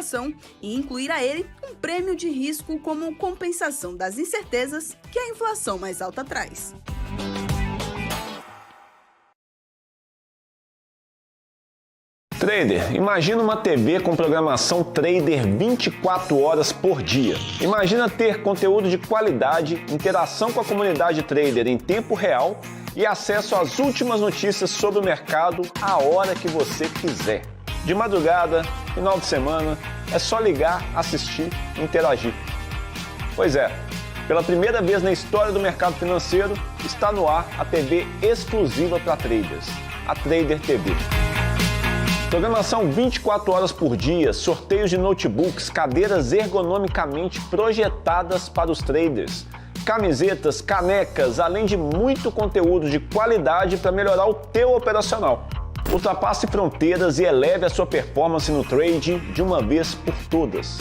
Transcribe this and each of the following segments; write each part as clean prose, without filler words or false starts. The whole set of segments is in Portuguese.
inflação e incluir a ele um prêmio de risco como compensação das incertezas que a inflação mais alta traz. Trader, imagina uma TV com programação trader 24 horas por dia. Imagina ter conteúdo de qualidade, interação com a comunidade trader em tempo real e acesso às últimas notícias sobre o mercado a hora que você quiser. De madrugada, final de semana, é só ligar, assistir e interagir. Pois é, pela primeira vez na história do mercado financeiro, está no ar a TV exclusiva para traders, a Trader TV. Programação 24 horas por dia, sorteios de notebooks, cadeiras ergonomicamente projetadas para os traders, camisetas, canecas, além de muito conteúdo de qualidade para melhorar o teu operacional. Ultrapasse fronteiras e eleve a sua performance no trade de uma vez por todas.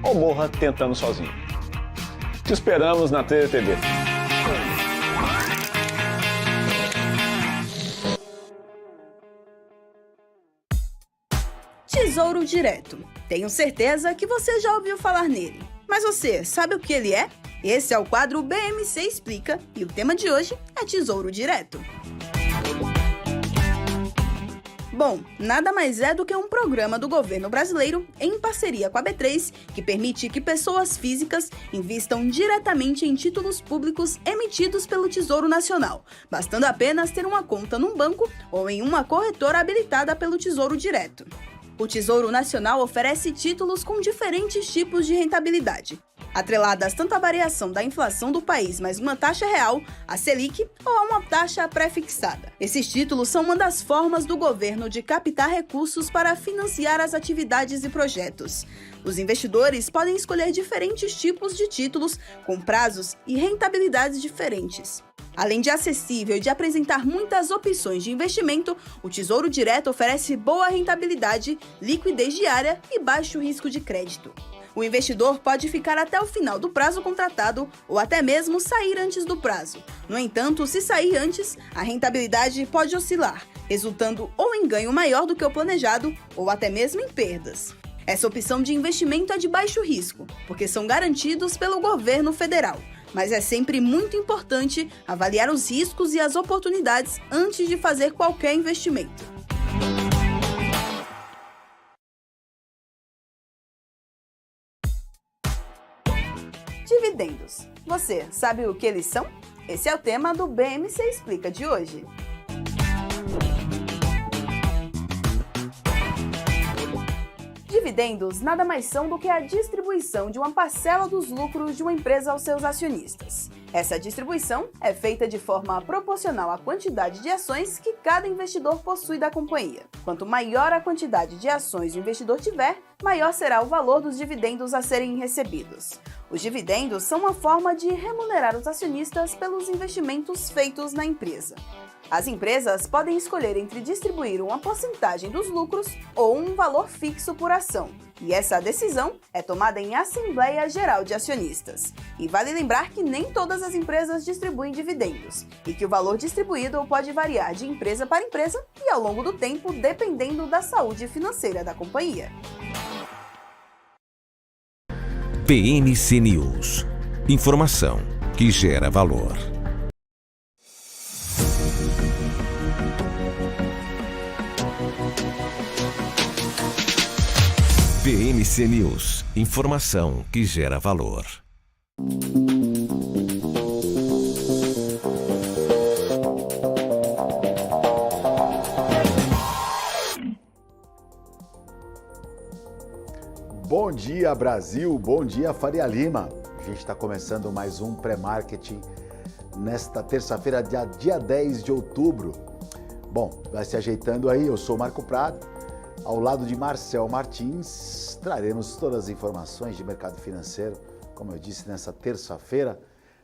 Ou morra tentando sozinho. Te esperamos na Trader TV. Tesouro Direto. Tenho certeza que você já ouviu falar nele. Mas você sabe o que ele é? Esse é o quadro BMC Explica e o tema de hoje é Tesouro Direto. Bom, nada mais é do que um programa do governo brasileiro em parceria com a B3 que permite que pessoas físicas invistam diretamente em títulos públicos emitidos pelo Tesouro Nacional, bastando apenas ter uma conta num banco ou em uma corretora habilitada pelo Tesouro Direto. O Tesouro Nacional oferece títulos com diferentes tipos de rentabilidade, atreladas tanto à variação da inflação do país mais uma taxa real, a Selic, ou a uma taxa pré-fixada. Esses títulos são uma das formas do governo de captar recursos para financiar as atividades e projetos. Os investidores podem escolher diferentes tipos de títulos com prazos e rentabilidades diferentes. Além de acessível e de apresentar muitas opções de investimento, o Tesouro Direto oferece boa rentabilidade, liquidez diária e baixo risco de crédito. O investidor pode ficar até o final do prazo contratado ou até mesmo sair antes do prazo. No entanto, se sair antes, a rentabilidade pode oscilar, resultando ou em ganho maior do que o planejado ou até mesmo em perdas. Essa opção de investimento é de baixo risco, porque são garantidos pelo governo federal. Mas é sempre muito importante avaliar os riscos e as oportunidades antes de fazer qualquer investimento. Dividendos. Você sabe o que eles são? Esse é o tema do BMC Explica de hoje. Dividendos nada mais são do que a distribuição de uma parcela dos lucros de uma empresa aos seus acionistas. Essa distribuição é feita de forma proporcional à quantidade de ações que cada investidor possui da companhia. Quanto maior a quantidade de ações o investidor tiver, maior será o valor dos dividendos a serem recebidos. Os dividendos são uma forma de remunerar os acionistas pelos investimentos feitos na empresa. As empresas podem escolher entre distribuir uma porcentagem dos lucros ou um valor fixo por ação, e essa decisão é tomada em Assembleia Geral de Acionistas. E vale lembrar que nem todas as empresas distribuem dividendos, e que o valor distribuído pode variar de empresa para empresa e ao longo do tempo, dependendo da saúde financeira da companhia. BMC News. Informação que gera valor. BMC News, informação que gera valor. Bom dia, Brasil! Bom dia, Faria Lima! A gente está começando mais um pré-marketing nesta terça-feira, dia 10 de outubro. Bom, vai se ajeitando aí, eu sou o Marco Prado. Ao lado de Marcel Martins, traremos todas as informações de mercado financeiro, como eu disse, nessa terça-feira,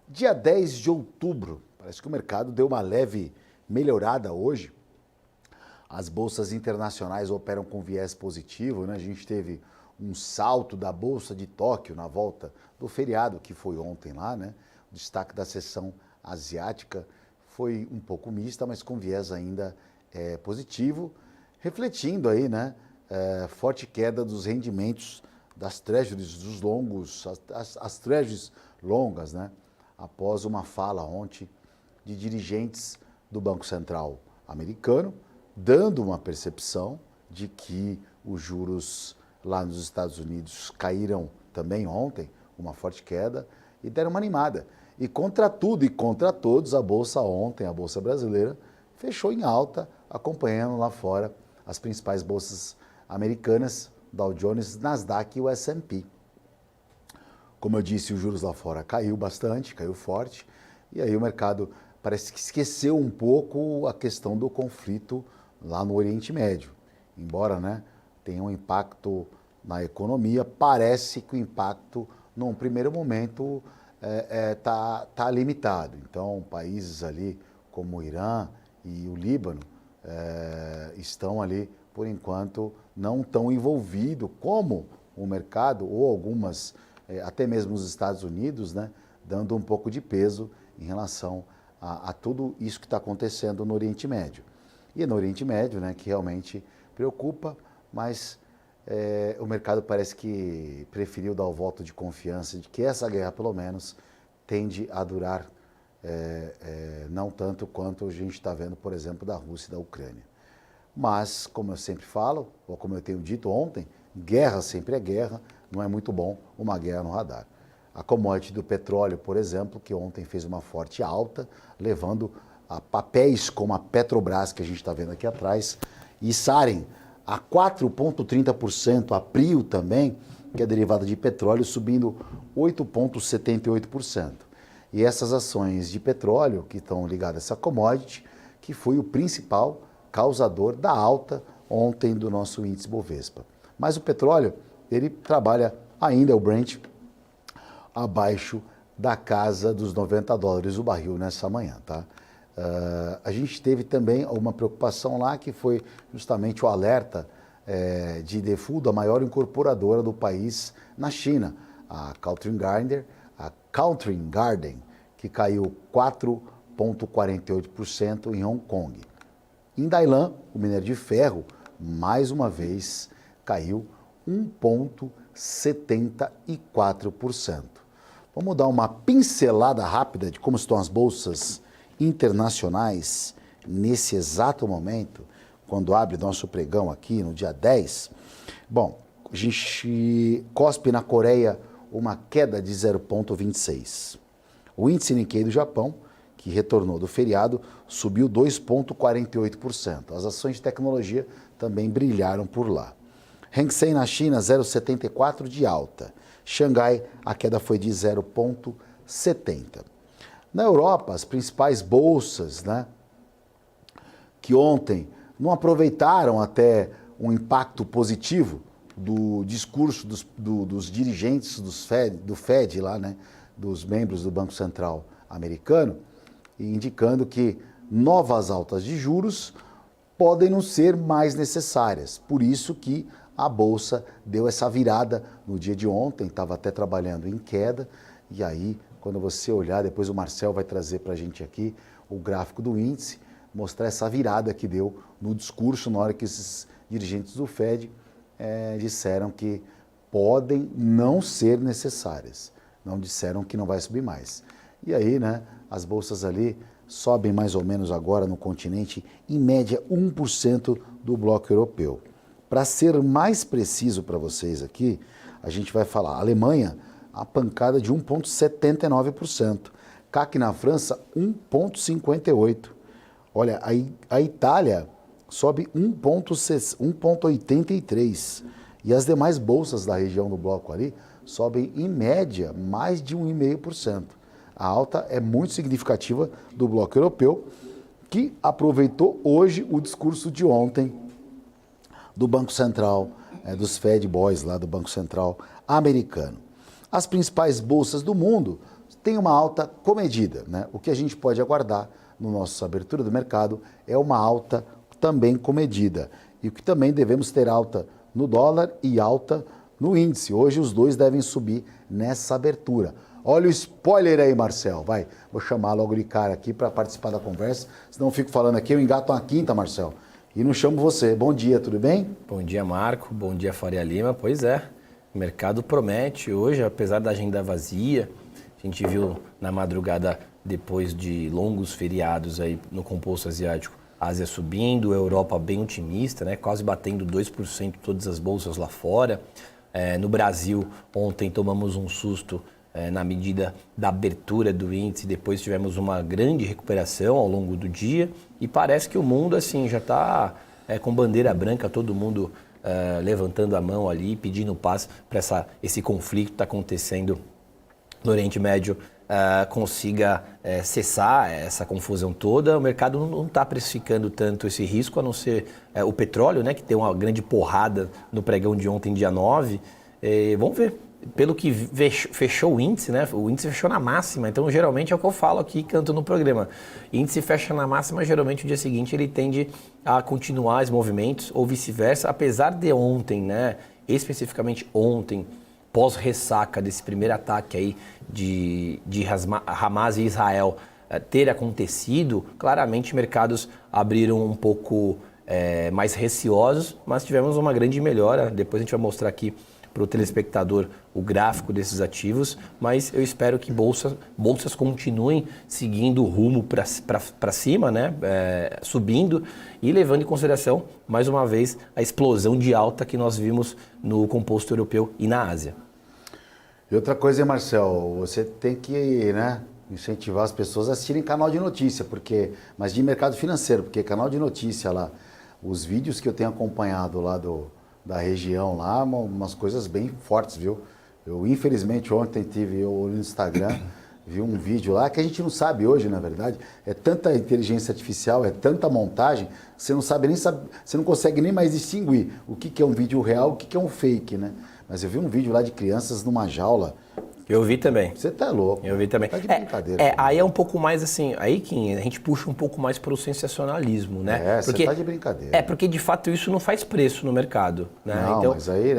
dia 10 de outubro. Parece que o mercado deu uma leve melhorada hoje. As bolsas internacionais operam com viés positivo, né? A gente teve um salto da Bolsa de Tóquio na volta do feriado, que foi ontem lá, né? O destaque da sessão asiática foi um pouco mista, mas com viés ainda positivo, refletindo aí, né, forte queda dos rendimentos das treasuries, dos longos, as treasuries longas, né? Após uma fala ontem de dirigentes do Banco Central americano, dando uma percepção de que os juros lá nos Estados Unidos caíram também ontem, uma forte queda, e deram uma animada. E contra tudo e contra todos, a Bolsa ontem, a Bolsa brasileira, fechou em alta, acompanhando lá fora as principais bolsas americanas, Dow Jones, Nasdaq e o S&P. Como eu disse, os juros lá fora caiu bastante, caiu forte, e aí o mercado parece que esqueceu um pouco a questão do conflito lá no Oriente Médio. Embora, né, tenha um impacto na economia, parece que o impacto, num primeiro momento, tá limitado. Então, países ali como o Irã e o Líbano estão ali, por enquanto, não tão envolvidos como o mercado ou algumas, até mesmo os Estados Unidos, né, dando um pouco de peso em relação a tudo isso que está acontecendo no Oriente Médio. E no Oriente Médio, né, que realmente preocupa, mas o mercado parece que preferiu dar o voto de confiança de que essa guerra, pelo menos, tende a durar não tanto quanto a gente está vendo, por exemplo, da Rússia e da Ucrânia. Mas, como eu sempre falo, ou como eu tenho dito ontem, guerra sempre é guerra, não é muito bom uma guerra no radar. A commodity do petróleo, por exemplo, que ontem fez uma forte alta, levando a papéis como a Petrobras, que a gente está vendo aqui atrás, e Saarem a 4,30%, a Prio também, que é derivada de petróleo, subindo 8,78%. E essas ações de petróleo, que estão ligadas a essa commodity, que foi o principal causador da alta ontem do nosso índice Bovespa. Mas o petróleo, ele trabalha ainda, o Brent, abaixo da casa dos $90 o barril nessa manhã, tá? A gente teve também uma preocupação lá, que foi justamente o alerta de Defood, a maior incorporadora do país na China, a Country Garden, que caiu 4,48% em Hong Kong. Em Dalian, o minério de ferro, mais uma vez, caiu 1,74%. Vamos dar uma pincelada rápida de como estão as bolsas internacionais nesse exato momento, quando abre nosso pregão aqui no dia 10. Bom, a gente cospe na Coreia uma queda de 0,26. O índice Nikkei do Japão, que retornou do feriado, subiu 2,48%. As ações de tecnologia também brilharam por lá. Hang Seng na China, 0,74 de alta. Xangai, a queda foi de 0,70. Na Europa, as principais bolsas, né, que ontem não aproveitaram até um impacto positivo do discurso dos dirigentes do Fed lá, né, dos membros do Banco Central americano, indicando que novas altas de juros podem não ser mais necessárias. Por isso que a Bolsa deu essa virada no dia de ontem, estava até trabalhando em queda, e aí, quando você olhar, depois o Marcel vai trazer para a gente aqui o gráfico do índice, mostrar essa virada que deu no discurso, na hora que esses dirigentes do Fed disseram que podem não ser necessárias, não disseram que não vai subir mais. E aí, né, as bolsas ali sobem mais ou menos agora no continente, em média 1% do bloco europeu. Para ser mais preciso para vocês aqui, a gente vai falar Alemanha, a pancada de 1,79%. CAC na França, 1,58%. Olha, a Itália sobe 1,83%. E as demais bolsas da região do bloco ali sobem, em média, mais de 1,5%. A alta é muito significativa do bloco europeu, que aproveitou hoje o discurso de ontem do Banco Central, dos Fed Boys lá do Banco Central americano. As principais bolsas do mundo têm uma alta comedida, né? O que a gente pode aguardar no nosso abertura do mercado é uma alta também comedida. E o que também devemos ter alta no dólar e alta no índice. Hoje os dois devem subir nessa abertura. Olha o spoiler aí, Marcel. Vai, vou chamar logo de cara aqui para participar da conversa. Senão eu fico falando aqui, eu engato uma quinta, Marcel. e não chamo você. Bom dia, tudo bem? Bom dia, Marco. Bom dia, Faria Lima. Pois é, o mercado promete hoje, apesar da agenda vazia. A gente viu na madrugada, depois de longos feriados aí no composto asiático, a Ásia subindo, a Europa bem otimista, né? Quase batendo 2% todas as bolsas lá fora. No Brasil, ontem tomamos um susto na medida da abertura do índice, depois tivemos uma grande recuperação ao longo do dia e parece que o mundo assim já está com bandeira branca, todo mundo levantando a mão ali, pedindo paz para esse conflito que está acontecendo no Oriente Médio consiga cessar essa confusão toda. O mercado não está precificando tanto esse risco, a não ser o petróleo, né, que tem uma grande porrada no pregão de ontem, dia 9. Vamos ver. Pelo que fechou o índice, né? O índice fechou na máxima, então geralmente é o que eu falo aqui, canto no programa. O índice fecha na máxima, geralmente o dia seguinte ele tende a continuar os movimentos ou vice-versa, apesar de ontem, né? Especificamente ontem, pós-ressaca desse primeiro ataque aí de Hamas e Israel ter acontecido, claramente mercados abriram um pouco mais receosos, mas tivemos uma grande melhora. Depois a gente vai mostrar aqui para o telespectador o gráfico desses ativos, mas eu espero que bolsas continuem seguindo o rumo para cima, né? Subindo e levando em consideração, mais uma vez, a explosão de alta que nós vimos no composto europeu e na Ásia. E outra coisa, Marcel, você tem que, né, incentivar as pessoas a assistirem canal de notícia, mas de mercado financeiro, porque canal de notícia lá, os vídeos que eu tenho acompanhado lá da região lá, umas coisas bem fortes, viu? Eu, infelizmente, ontem eu no Instagram, vi um vídeo lá que a gente não sabe hoje, na verdade. É tanta inteligência artificial, é tanta montagem, você não sabe nem você não consegue nem mais distinguir o que é um vídeo real, o que é um fake, né? Mas eu vi um vídeo lá de crianças numa jaula. Eu vi também. Você tá louco. Eu vi também. Tá de brincadeira. Aí é um pouco mais assim, aí que a gente puxa um pouco mais para o sensacionalismo, né? Você tá de brincadeira. Porque de fato isso não faz preço no mercado, né? Não, então, mas aí,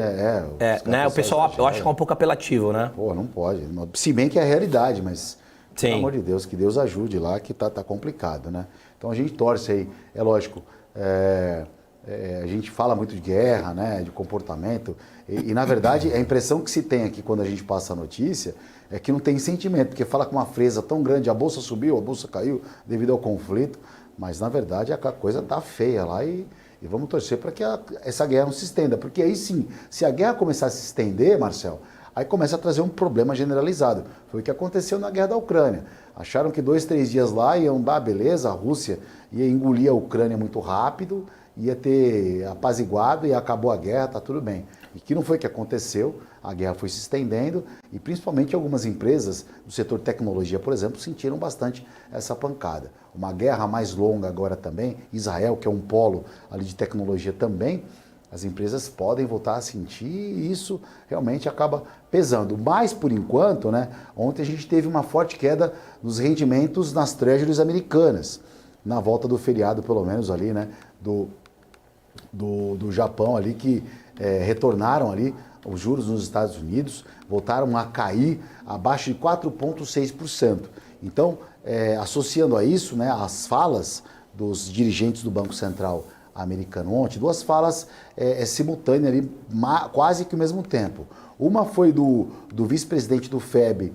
né? O pessoal, eu acho que é um pouco apelativo, né? Pô, não pode. Se bem que é a realidade, mas, sim, pelo amor de Deus, que Deus ajude lá, que tá complicado, né? Então a gente torce aí, é lógico, a gente fala muito de guerra, né, de comportamento, e na verdade a impressão que se tem aqui quando a gente passa a notícia é que não tem sentimento, porque fala com uma frieza tão grande, a bolsa subiu, a bolsa caiu devido ao conflito, mas na verdade a coisa tá feia lá e vamos torcer para que essa guerra não se estenda, porque aí sim, se a guerra começar a se estender, Marcel, aí começa a trazer um problema generalizado. Foi o que aconteceu na guerra da Ucrânia. Acharam que 2, 3 dias lá iam dar beleza, a Rússia ia engolir a Ucrânia muito rápido, ia ter apaziguado e acabou a guerra, tá tudo bem. E que não foi o que aconteceu, a guerra foi se estendendo e principalmente algumas empresas do setor tecnologia, por exemplo, sentiram bastante essa pancada. Uma guerra mais longa agora também, Israel, que é um polo ali de tecnologia também, as empresas podem voltar a sentir e isso realmente acaba pesando. Mas, por enquanto, né, ontem a gente teve uma forte queda nos rendimentos nas treasuries americanas, na volta do feriado, pelo menos ali, né, do Japão ali, que retornaram ali os juros nos Estados Unidos, voltaram a cair abaixo de 4,6%. Então, associando a isso, né, as falas dos dirigentes do Banco Central americano ontem, duas falas simultâneas ali, quase que ao mesmo tempo. Uma foi do vice-presidente do Fed,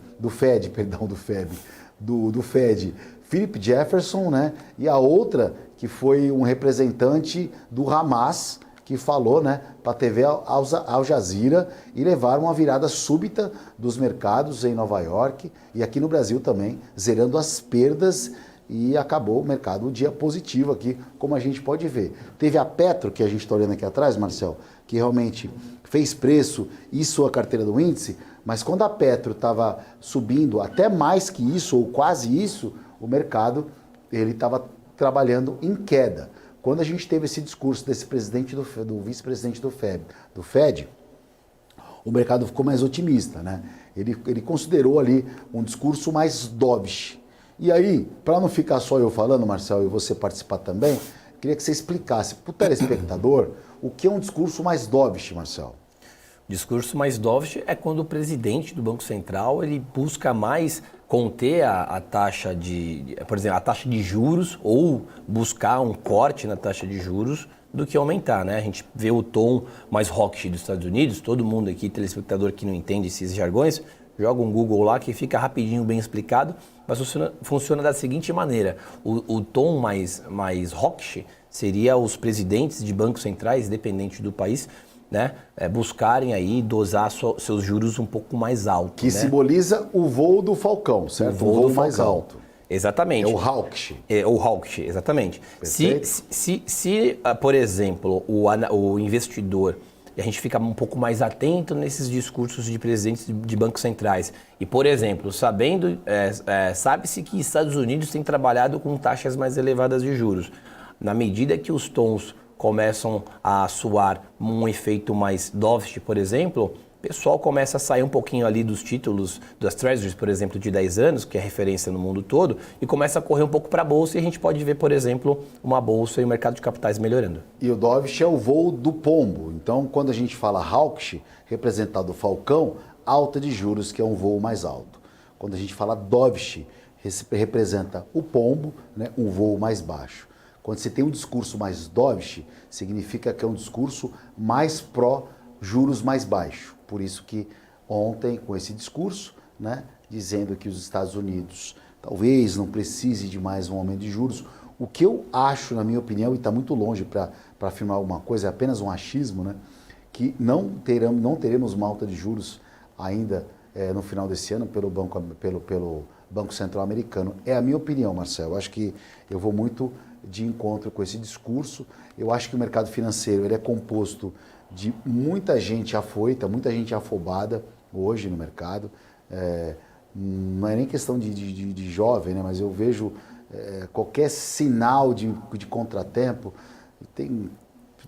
Philip Jefferson, né? E a outra que foi um representante do Hamas, que falou, né, para a TV Al Jazeera e levaram uma virada súbita dos mercados em Nova York e aqui no Brasil também, zerando as perdas e acabou o mercado um dia positivo aqui, como a gente pode ver. Teve a Petro, que a gente está olhando aqui atrás, Marcel, que realmente fez preço e sua carteira do índice, mas quando a Petro estava subindo até mais que isso, ou quase isso, o mercado ele estava trabalhando em queda. Quando a gente teve esse discurso desse presidente do vice-presidente do Fed, o mercado ficou mais otimista, né? Ele considerou ali um discurso mais dovish. E aí, para não ficar só eu falando, Marcel, e você participar também, queria que você explicasse para o telespectador o que é um discurso mais dovish, Marcel. O discurso mais dovish é quando o presidente do Banco Central ele busca mais conter a taxa por exemplo, a taxa de juros ou buscar um corte na taxa de juros do que aumentar, né? A gente vê o tom mais hawkish dos Estados Unidos, todo mundo aqui, telespectador que não entende esses jargões, joga um Google lá que fica rapidinho bem explicado, mas funciona da seguinte maneira: o tom mais hawkish seria os presidentes de bancos centrais, dependente do país, né, buscarem aí dosar seus juros um pouco mais alto. Que né? Simboliza o voo do Falcão, certo? O voo mais alto. Exatamente. É o hawkish. É o hawkish, exatamente. Se, por exemplo, o investidor, e a gente fica um pouco mais atento nesses discursos de presidentes de bancos centrais, e, por exemplo, sabe-se que Estados Unidos tem trabalhado com taxas mais elevadas de juros. Na medida que os tons começam a soar um efeito mais dovish, por exemplo, o pessoal começa a sair um pouquinho ali dos títulos das Treasuries, por exemplo, de 10 anos, que é referência no mundo todo, e começa a correr um pouco para a Bolsa, e a gente pode ver, por exemplo, uma Bolsa e o mercado de capitais melhorando. E o dovish é o voo do pombo. Então, quando a gente fala hawkish, representado o falcão, alta de juros, que é um voo mais alto. Quando a gente fala dovish, representa o pombo, né, um voo mais baixo. Quando você tem um discurso mais dovish, significa que é um discurso mais pró-juros mais baixo. Por isso que ontem, com esse discurso, né, dizendo que os Estados Unidos talvez não precise de mais um aumento de juros, o que eu acho, na minha opinião, e está muito longe para afirmar alguma coisa, é apenas um achismo, né, que não teremos uma alta de juros ainda no final desse ano pelo Banco Central Americano. É a minha opinião, Marcelo. Eu acho que eu vou muito de encontro com esse discurso. Eu acho que o mercado financeiro ele é composto de muita gente afoita, muita gente afobada hoje no mercado. Não é nem questão de jovem, né? Mas eu vejo qualquer sinal de contratempo, tem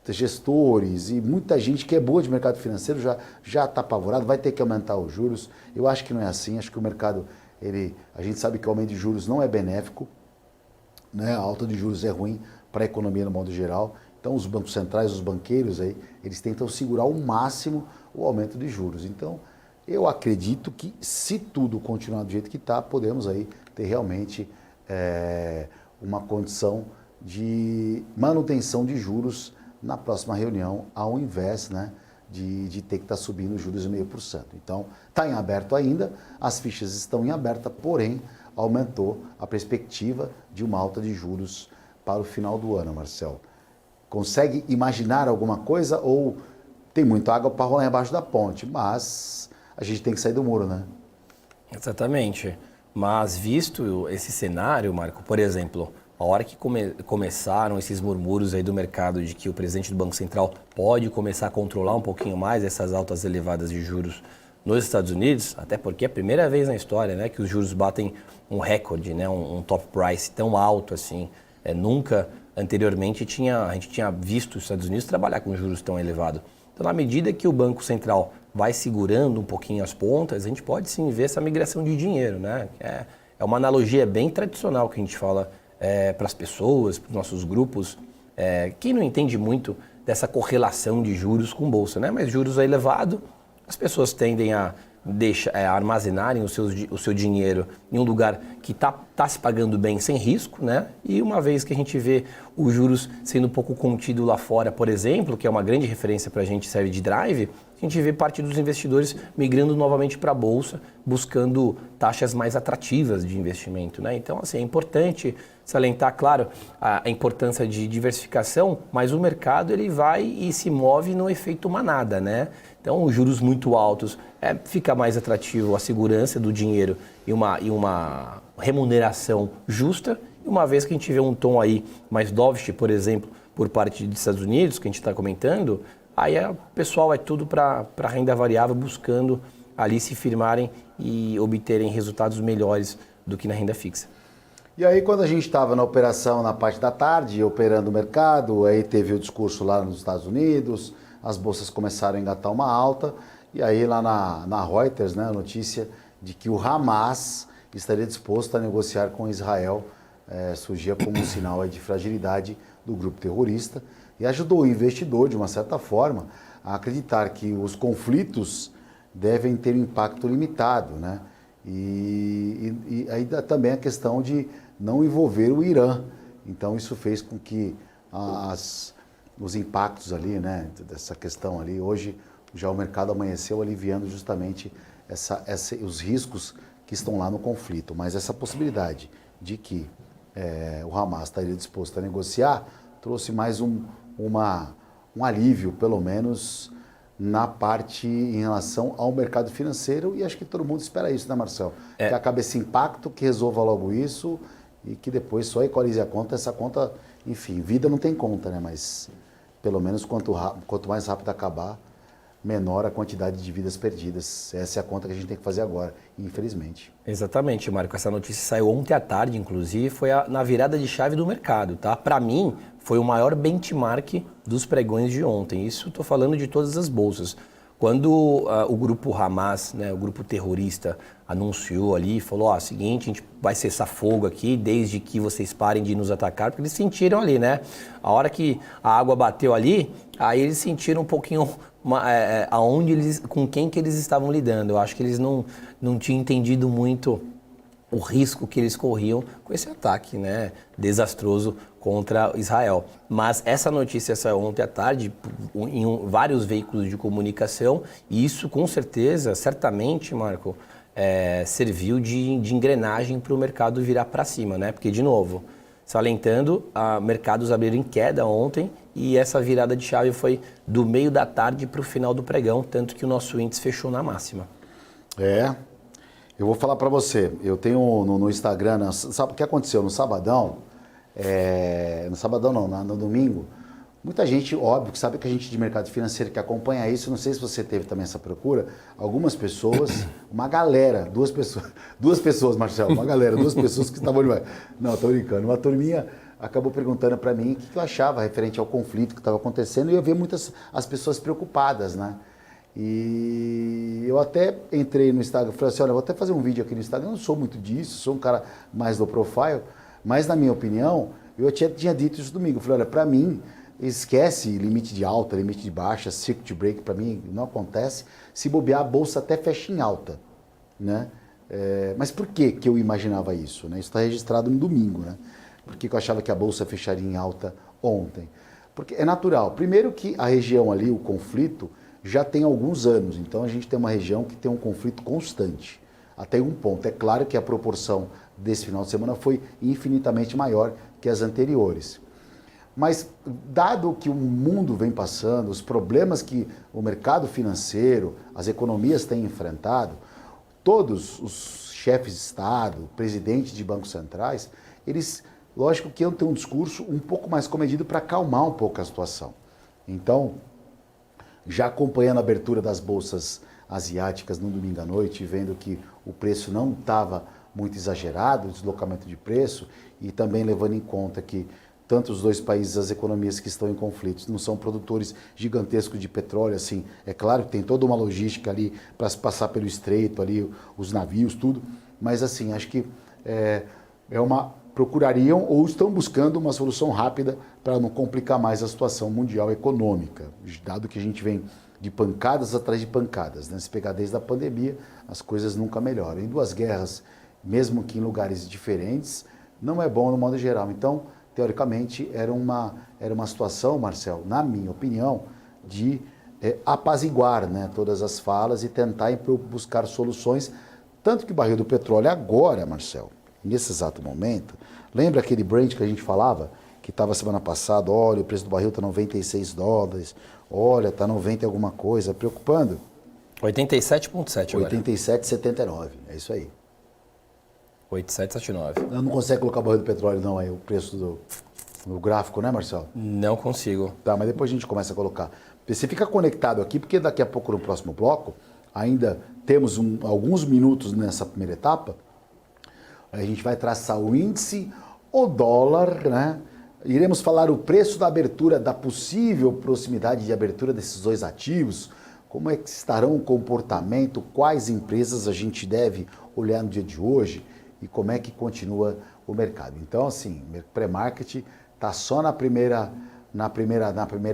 gestores e muita gente que é boa de mercado financeiro já está apavorado, vai ter que aumentar os juros. Eu acho que não é assim, acho que o mercado, a gente sabe que o aumento de juros não é benéfico, né? A alta de juros é ruim para a economia no modo geral. Então os bancos centrais, os banqueiros aí, eles tentam segurar ao máximo o aumento de juros. Então eu acredito que se tudo continuar do jeito que está, podemos aí ter realmente uma condição de manutenção de juros na próxima reunião, ao invés, né, de ter que estar subindo os juros de 0,5%. Então está em aberto ainda, as fichas estão em aberta, porém aumentou a perspectiva de uma alta de juros para o final do ano, Marcelo. Consegue imaginar alguma coisa ou tem muita água para rolar embaixo da ponte? Mas a gente tem que sair do muro, né? Exatamente. Mas visto esse cenário, Marco, por exemplo, a hora que começaram esses murmúrios aí do mercado de que o presidente do Banco Central pode começar a controlar um pouquinho mais essas altas elevadas de juros nos Estados Unidos, até porque é a primeira vez na história, né, que os juros batem um recorde, né, um top price tão alto assim. Nunca anteriormente a gente tinha visto os Estados Unidos trabalhar com juros tão elevados. Então, na medida que o Banco Central vai segurando um pouquinho as pontas, a gente pode sim ver essa migração de dinheiro, né? É uma analogia bem tradicional que a gente fala para as pessoas, para os nossos grupos. Quem não entende muito dessa correlação de juros com bolsa, né? Mas juros é elevado, as pessoas tendem a armazenarem o seu dinheiro em um lugar que está se pagando bem sem risco, né? E uma vez que a gente vê os juros sendo um pouco contido lá fora, por exemplo, que é uma grande referência para a gente, serve de drive, a gente vê parte dos investidores migrando novamente para a Bolsa, buscando taxas mais atrativas de investimento, né? Então, assim, é importante salientar, claro, a importância de diversificação, mas o mercado ele vai e se move no efeito manada, né? Então, os juros muito altos, fica mais atrativo a segurança do dinheiro e uma remuneração justa. E uma vez que a gente vê um tom aí mais dovish, por exemplo, por parte dos Estados Unidos, que a gente está comentando, aí o pessoal tudo para renda variável, buscando ali se firmarem e obterem resultados melhores do que na renda fixa. E aí, quando a gente estava na operação na parte da tarde, operando o mercado, aí teve o discurso lá nos Estados Unidos, as bolsas começaram a engatar uma alta, e aí lá na Reuters, né, a notícia de que o Hamas estaria disposto a negociar com Israel, surgia como um sinal de fragilidade do grupo terrorista, e ajudou o investidor, de uma certa forma, a acreditar que os conflitos devem ter um impacto limitado, né? E ainda também a questão de não envolver o Irã. Então isso fez com que os impactos ali, né, dessa questão ali, hoje já o mercado amanheceu aliviando justamente os riscos que estão lá no conflito. Mas essa possibilidade de que o Hamas estaria disposto a negociar trouxe mais um alívio, pelo menos, na parte em relação ao mercado financeiro, e acho que todo mundo espera isso, né, Marcelo? Que acabe esse impacto, que resolva logo isso e que depois só equalize a conta. Essa conta, enfim, vida não tem conta, né? Mas pelo menos quanto mais rápido acabar, menor a quantidade de vidas perdidas. Essa é a conta que a gente tem que fazer agora, infelizmente. Exatamente, Marco. Essa notícia saiu ontem à tarde, inclusive, foi na virada de chave do mercado, tá? Para mim, foi o maior benchmark dos pregões de ontem. Isso estou falando de todas as bolsas. Quando o grupo Hamas, né, o grupo terrorista, anunciou ali, falou, seguinte, a gente vai cessar fogo aqui desde que vocês parem de nos atacar, porque eles sentiram ali, né? A hora que a água bateu ali, aí eles sentiram um pouquinho com quem que eles estavam lidando. Eu acho que eles não tinham entendido muito o risco que eles corriam com esse ataque, né, desastroso contra Israel. Mas essa notícia saiu ontem à tarde em vários veículos de comunicação e isso com certeza, certamente, Marco, serviu de engrenagem para o mercado virar para cima, né? Porque, de novo, salientando, mercados abriram em queda ontem e essa virada de chave foi do meio da tarde para o final do pregão, tanto que o nosso índice fechou na máxima. Eu vou falar para você, eu tenho no Instagram, sabe o que aconteceu no sabadão? No domingo, muita gente, óbvio, que sabe que a gente de mercado financeiro que acompanha isso, não sei se você teve também essa procura, algumas pessoas, uma galera, duas pessoas, Marcelo, uma galera, duas pessoas que estavam olhando. Não, tô brincando, uma turminha acabou perguntando para mim o que eu achava referente ao conflito que estava acontecendo e eu vi as pessoas preocupadas, né? E eu até entrei no Instagram, falei assim, olha, eu vou até fazer um vídeo aqui no Instagram, eu não sou muito disso, sou um cara mais low profile, mas na minha opinião, eu tinha dito isso domingo, eu falei, olha, para mim, esquece limite de alta, limite de baixa, circuit break, para mim não acontece, se bobear a bolsa até fecha em alta, né? Mas por que eu imaginava isso, né? Isso está registrado no domingo, né? Por que eu achava que a bolsa fecharia em alta ontem? Porque é natural, primeiro que a região ali, o conflito, já tem alguns anos, então a gente tem uma região que tem um conflito constante, até um ponto. É claro que a proporção desse final de semana foi infinitamente maior que as anteriores. Mas, dado que o mundo vem passando, os problemas que o mercado financeiro, as economias têm enfrentado, todos os chefes de Estado, presidentes de bancos centrais, eles, lógico que iam ter um discurso um pouco mais comedido para acalmar um pouco a situação. Então, já acompanhando a abertura das bolsas asiáticas no domingo à noite, vendo que o preço não estava muito exagerado, o deslocamento de preço, e também levando em conta que tanto os dois países, as economias que estão em conflitos, não são produtores gigantescos de petróleo, assim, é claro que tem toda uma logística ali para se passar pelo estreito ali, os navios, tudo, mas assim, acho que procurariam ou estão buscando uma solução rápida para não complicar mais a situação mundial econômica, dado que a gente vem de pancadas atrás de pancadas, né? Se pegar desde a pandemia, as coisas nunca melhoram. Em duas guerras, mesmo que em lugares diferentes, não é bom no modo geral. Então, teoricamente, era uma situação, Marcel, na minha opinião, de apaziguar, né, todas as falas e tentar buscar soluções, tanto que o barril do petróleo agora, Marcel, nesse exato momento, lembra aquele Brent que a gente falava, que estava semana passada, olha, o preço do barril está $96, olha, está 90 alguma coisa, preocupando? 87,7 agora. 87,79, é isso aí. 87,79. Eu não consegue colocar o barril do petróleo não aí, o preço no gráfico, né, Marcelo? Não consigo. Tá, mas depois a gente começa a colocar. Você fica conectado aqui, porque daqui a pouco no próximo bloco, ainda temos alguns minutos nessa primeira etapa, a gente vai traçar o índice, o dólar, né? Iremos falar o preço da abertura, da possível proximidade de abertura desses dois ativos, como é que estarão o comportamento, quais empresas a gente deve olhar no dia de hoje e como é que continua o mercado. Então, assim, pré-market está só na primeira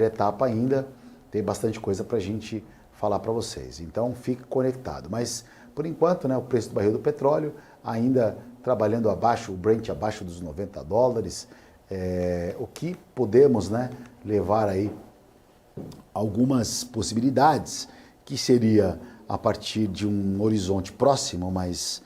etapa ainda, tem bastante coisa para a gente falar para vocês. Então fique conectado. Mas por enquanto, né, o preço do barril do petróleo ainda trabalhando abaixo, o Brent abaixo dos $90, o que podemos, né, levar aí algumas possibilidades, que seria a partir de um horizonte próximo, mas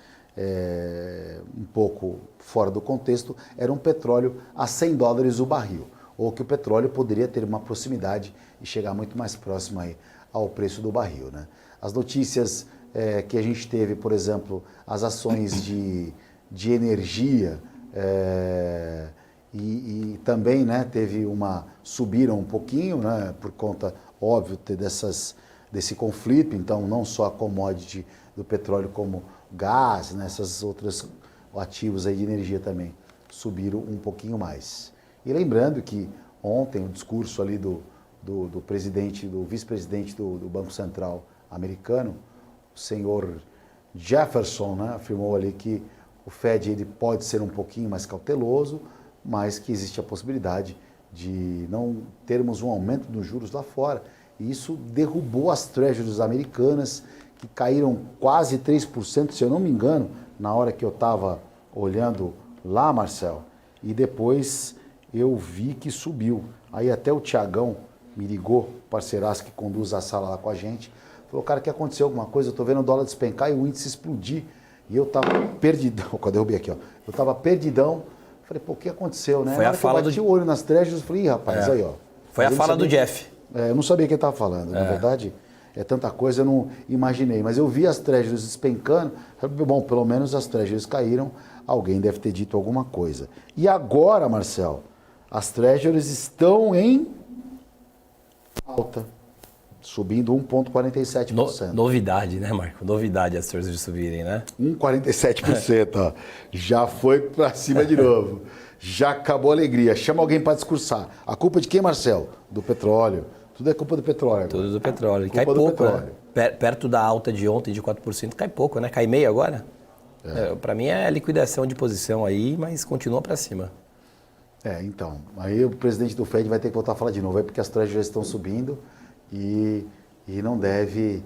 um pouco fora do contexto, era um petróleo a $100 o barril, ou que o petróleo poderia ter uma proximidade e chegar muito mais próximo aí ao preço do barril, né? As notícias que a gente teve, por exemplo, as ações de energia e também, né, subiram um pouquinho, né, por conta, óbvio, desse conflito. Então, não só a commodity do petróleo, como gás, né, essas outras ativos aí de energia também subiram um pouquinho mais. E lembrando que ontem o discurso ali do presidente, do vice-presidente do Banco Central americano, o senhor Jefferson, né, afirmou ali que o Fed ele pode ser um pouquinho mais cauteloso, mas que existe a possibilidade de não termos um aumento dos juros lá fora. E isso derrubou as treasuries americanas, que caíram quase 3%, se eu não me engano, na hora que eu estava olhando lá, Marcel. E depois eu vi que subiu. Aí até o Tiagão me ligou, parceiraço que conduz a sala lá com a gente, falou, cara, que aconteceu alguma coisa? Eu tô vendo o dólar despencar e o índice explodir. E eu tava perdidão, quando eu derrubei aqui, ó. Eu tava perdidão. Falei, pô, o que aconteceu, né? Foi a fala eu bati o olho nas treasuries, eu falei, ih, rapaz, aí, ó. Foi a fala do Jeff. Eu não sabia quem estava falando, na verdade, é tanta coisa, eu não imaginei. Mas eu vi as treasuries despencando, falei, bom, pelo menos as treasuries caíram, alguém deve ter dito alguma coisa. E agora, Marcel, as treasuries estão em alta, subindo 1,47%. Novidade, né, Marco? Novidade as treasuries subirem, né? 1,47%, ó. Já foi para cima de novo. Já acabou a alegria. Chama alguém para discursar. A culpa de quem, Marcel? Do petróleo. Tudo é culpa do petróleo. Tudo do petróleo. E cai pouco, né? Perto da alta de ontem de 4%, cai pouco, né? Cai meio agora. Para mim é liquidação de posição aí, mas continua para cima. Então. Aí o presidente do Fed vai ter que voltar a falar de novo, porque as treasuries estão subindo e não deve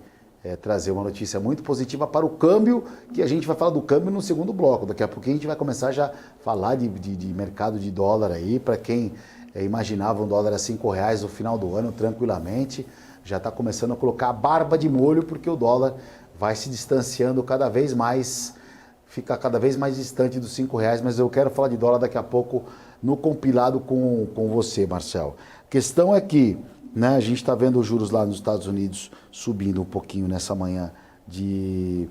trazer uma notícia muito positiva para o câmbio, que a gente vai falar do câmbio no segundo bloco. Daqui a pouquinho a gente vai começar já a falar de mercado de dólar aí, para quem imaginava um dólar a R$5 no final do ano, tranquilamente, já está começando a colocar a barba de molho, porque o dólar vai se distanciando cada vez mais, fica cada vez mais distante dos R$5, mas eu quero falar de dólar daqui a pouco no compilado com você, Marcel. A questão é que, né, a gente está vendo os juros lá nos Estados Unidos subindo um pouquinho nessa manhã de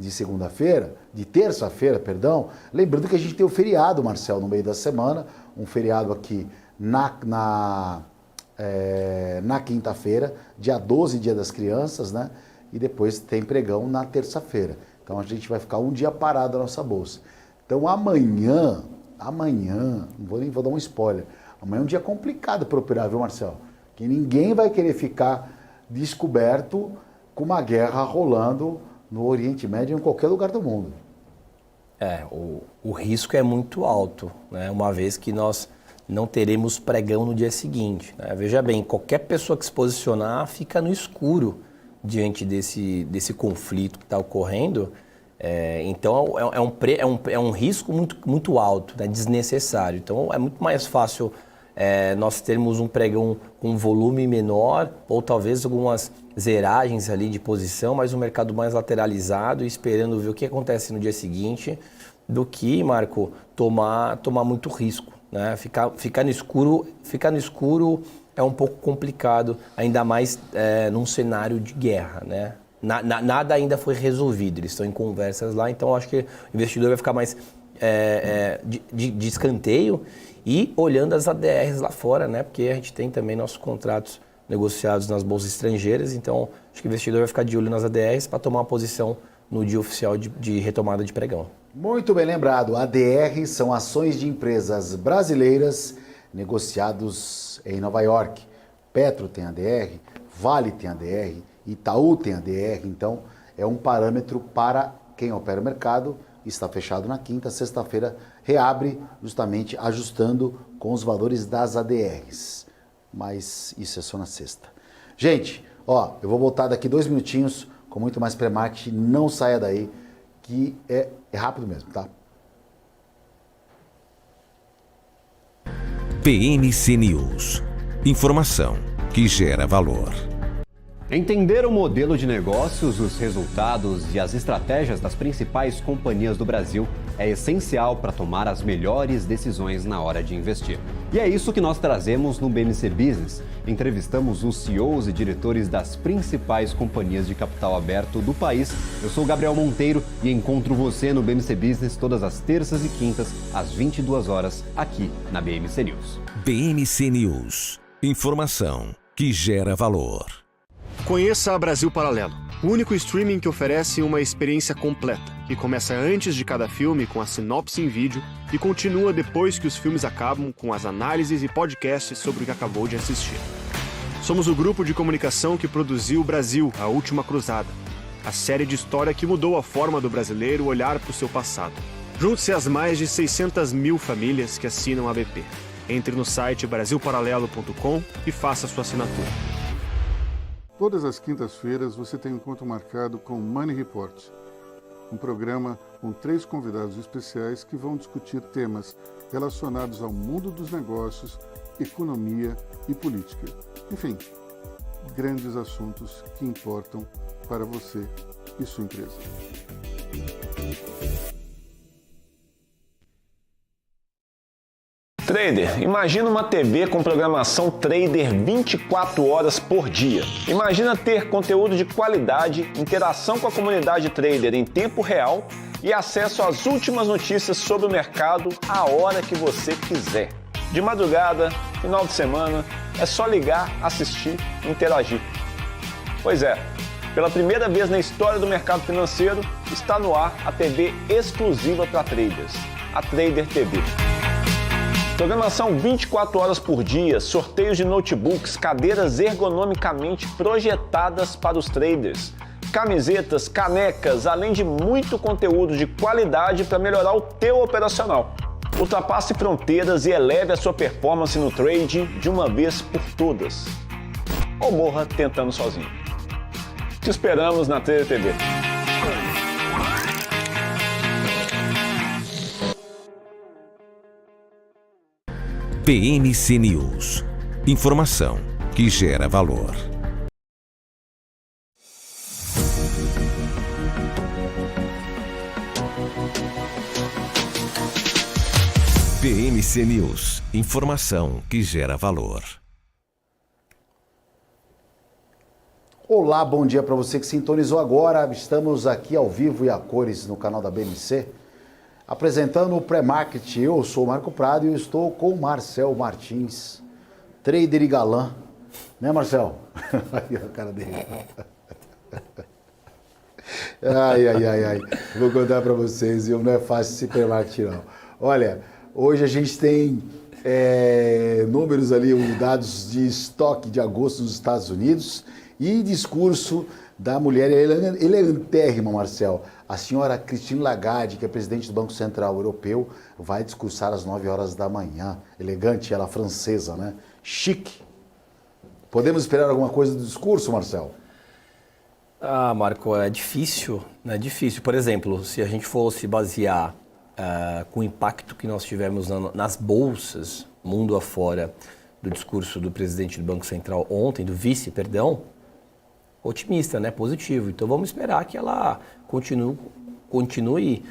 segunda-feira, de terça-feira, perdão. Lembrando que a gente tem o feriado, Marcel, no meio da semana, um feriado aqui na quinta-feira, dia 12, dia das crianças, né? E depois tem pregão na terça-feira. Então a gente vai ficar um dia parado na nossa bolsa. Então amanhã, não vou dar um spoiler, amanhã é um dia complicado para operar, viu, Marcel? Que ninguém vai querer ficar descoberto com uma guerra rolando no Oriente Médio ou em qualquer lugar do mundo. O risco é muito alto, né? Uma vez que nós não teremos pregão no dia seguinte, né? Veja bem, qualquer pessoa que se posicionar fica no escuro diante desse conflito que está ocorrendo. Então é um risco muito, muito alto, né? Desnecessário. Então é muito mais fácil nós termos um pregão com um volume menor, ou talvez algumas zeragens ali de posição, mas um mercado mais lateralizado, esperando ver o que acontece no dia seguinte, do que, Marco, tomar muito risco, né? Ficar no escuro é um pouco complicado, ainda mais num cenário de guerra, né? Nada ainda foi resolvido, eles estão em conversas lá, então acho que o investidor vai ficar mais de escanteio e olhando as ADRs lá fora, né? Porque a gente tem também nossos contratos negociados nas bolsas estrangeiras, então acho que o investidor vai ficar de olho nas ADRs para tomar uma posição no dia oficial de retomada de pregão. Muito bem lembrado, ADR são ações de empresas brasileiras negociados em Nova York. Petro tem ADR, Vale tem ADR, Itaú tem ADR, então é um parâmetro para quem opera o mercado. Está fechado na quinta, sexta-feira reabre, justamente ajustando com os valores das ADRs. Mas isso é só na sexta. Gente, Ó, eu vou voltar daqui 2 minutinhos com muito mais pré-marketing. Não saia daí, que é rápido mesmo, tá? PMC News. Informação que gera valor. Entender o modelo de negócios, os resultados e as estratégias das principais companhias do Brasil é essencial para tomar as melhores decisões na hora de investir. E é isso que nós trazemos no BMC Business. Entrevistamos os CEOs e diretores das principais companhias de capital aberto do país. Eu sou Gabriel Monteiro e encontro você no BMC Business todas as terças e quintas, às 22 horas, aqui na BMC News. BMC News. Informação que gera valor. Conheça a Brasil Paralelo, o único streaming que oferece uma experiência completa, que começa antes de cada filme com a sinopse em vídeo e continua depois que os filmes acabam com as análises e podcasts sobre o que acabou de assistir. Somos o grupo de comunicação que produziu o Brasil, a Última Cruzada, a série de história que mudou a forma do brasileiro olhar para o seu passado. Junte-se às mais de 600 mil famílias que assinam a BP. Entre no site brasilparalelo.com e faça sua assinatura. Todas as quintas-feiras você tem um encontro marcado com Money Report, um programa com 3 convidados especiais que vão discutir temas relacionados ao mundo dos negócios, economia e política. Enfim, grandes assuntos que importam para você e sua empresa. Trader, imagina uma TV com programação trader 24 horas por dia. Imagina ter conteúdo de qualidade, interação com a comunidade trader em tempo real e acesso às últimas notícias sobre o mercado a hora que você quiser. De madrugada, final de semana, é só ligar, assistir e interagir. Pois é, pela primeira vez na história do mercado financeiro, está no ar a TV exclusiva para traders, a Trader TV. Programação 24 horas por dia, sorteios de notebooks, cadeiras ergonomicamente projetadas para os traders, camisetas, canecas, além de muito conteúdo de qualidade para melhorar o teu operacional. Ultrapasse fronteiras e eleve a sua performance no trade de uma vez por todas. Ou morra tentando sozinho. Te esperamos na Trader TV. PMC News. Informação que gera valor. PMC News. Informação que gera valor. Olá, bom dia para você que sintonizou agora. Estamos aqui ao vivo e a cores no canal da BMC, apresentando o pré-market. Eu sou o Marco Prado e eu estou com o Marcel Martins, trader e galã. Né, Marcel? Aí a cara dele. Ai. Vou contar para vocês, viu? Não é fácil esse pré-market, não. Olha, hoje a gente tem números ali, dados de estoque de agosto nos Estados Unidos e discurso da mulher elegantérrima, Marcel. A senhora Christine Lagarde, que é presidente do Banco Central Europeu, vai discursar às 9 horas da manhã. Elegante, ela francesa, né? Chique. Podemos esperar alguma coisa do discurso, Marcel? Ah, Marco, é difícil, né? Difícil. Por exemplo, se a gente fosse basear com o impacto que nós tivemos nas bolsas, mundo afora, do discurso do presidente do Banco Central ontem, do vice, perdão, otimista, né? Positivo. Então vamos esperar que ela continue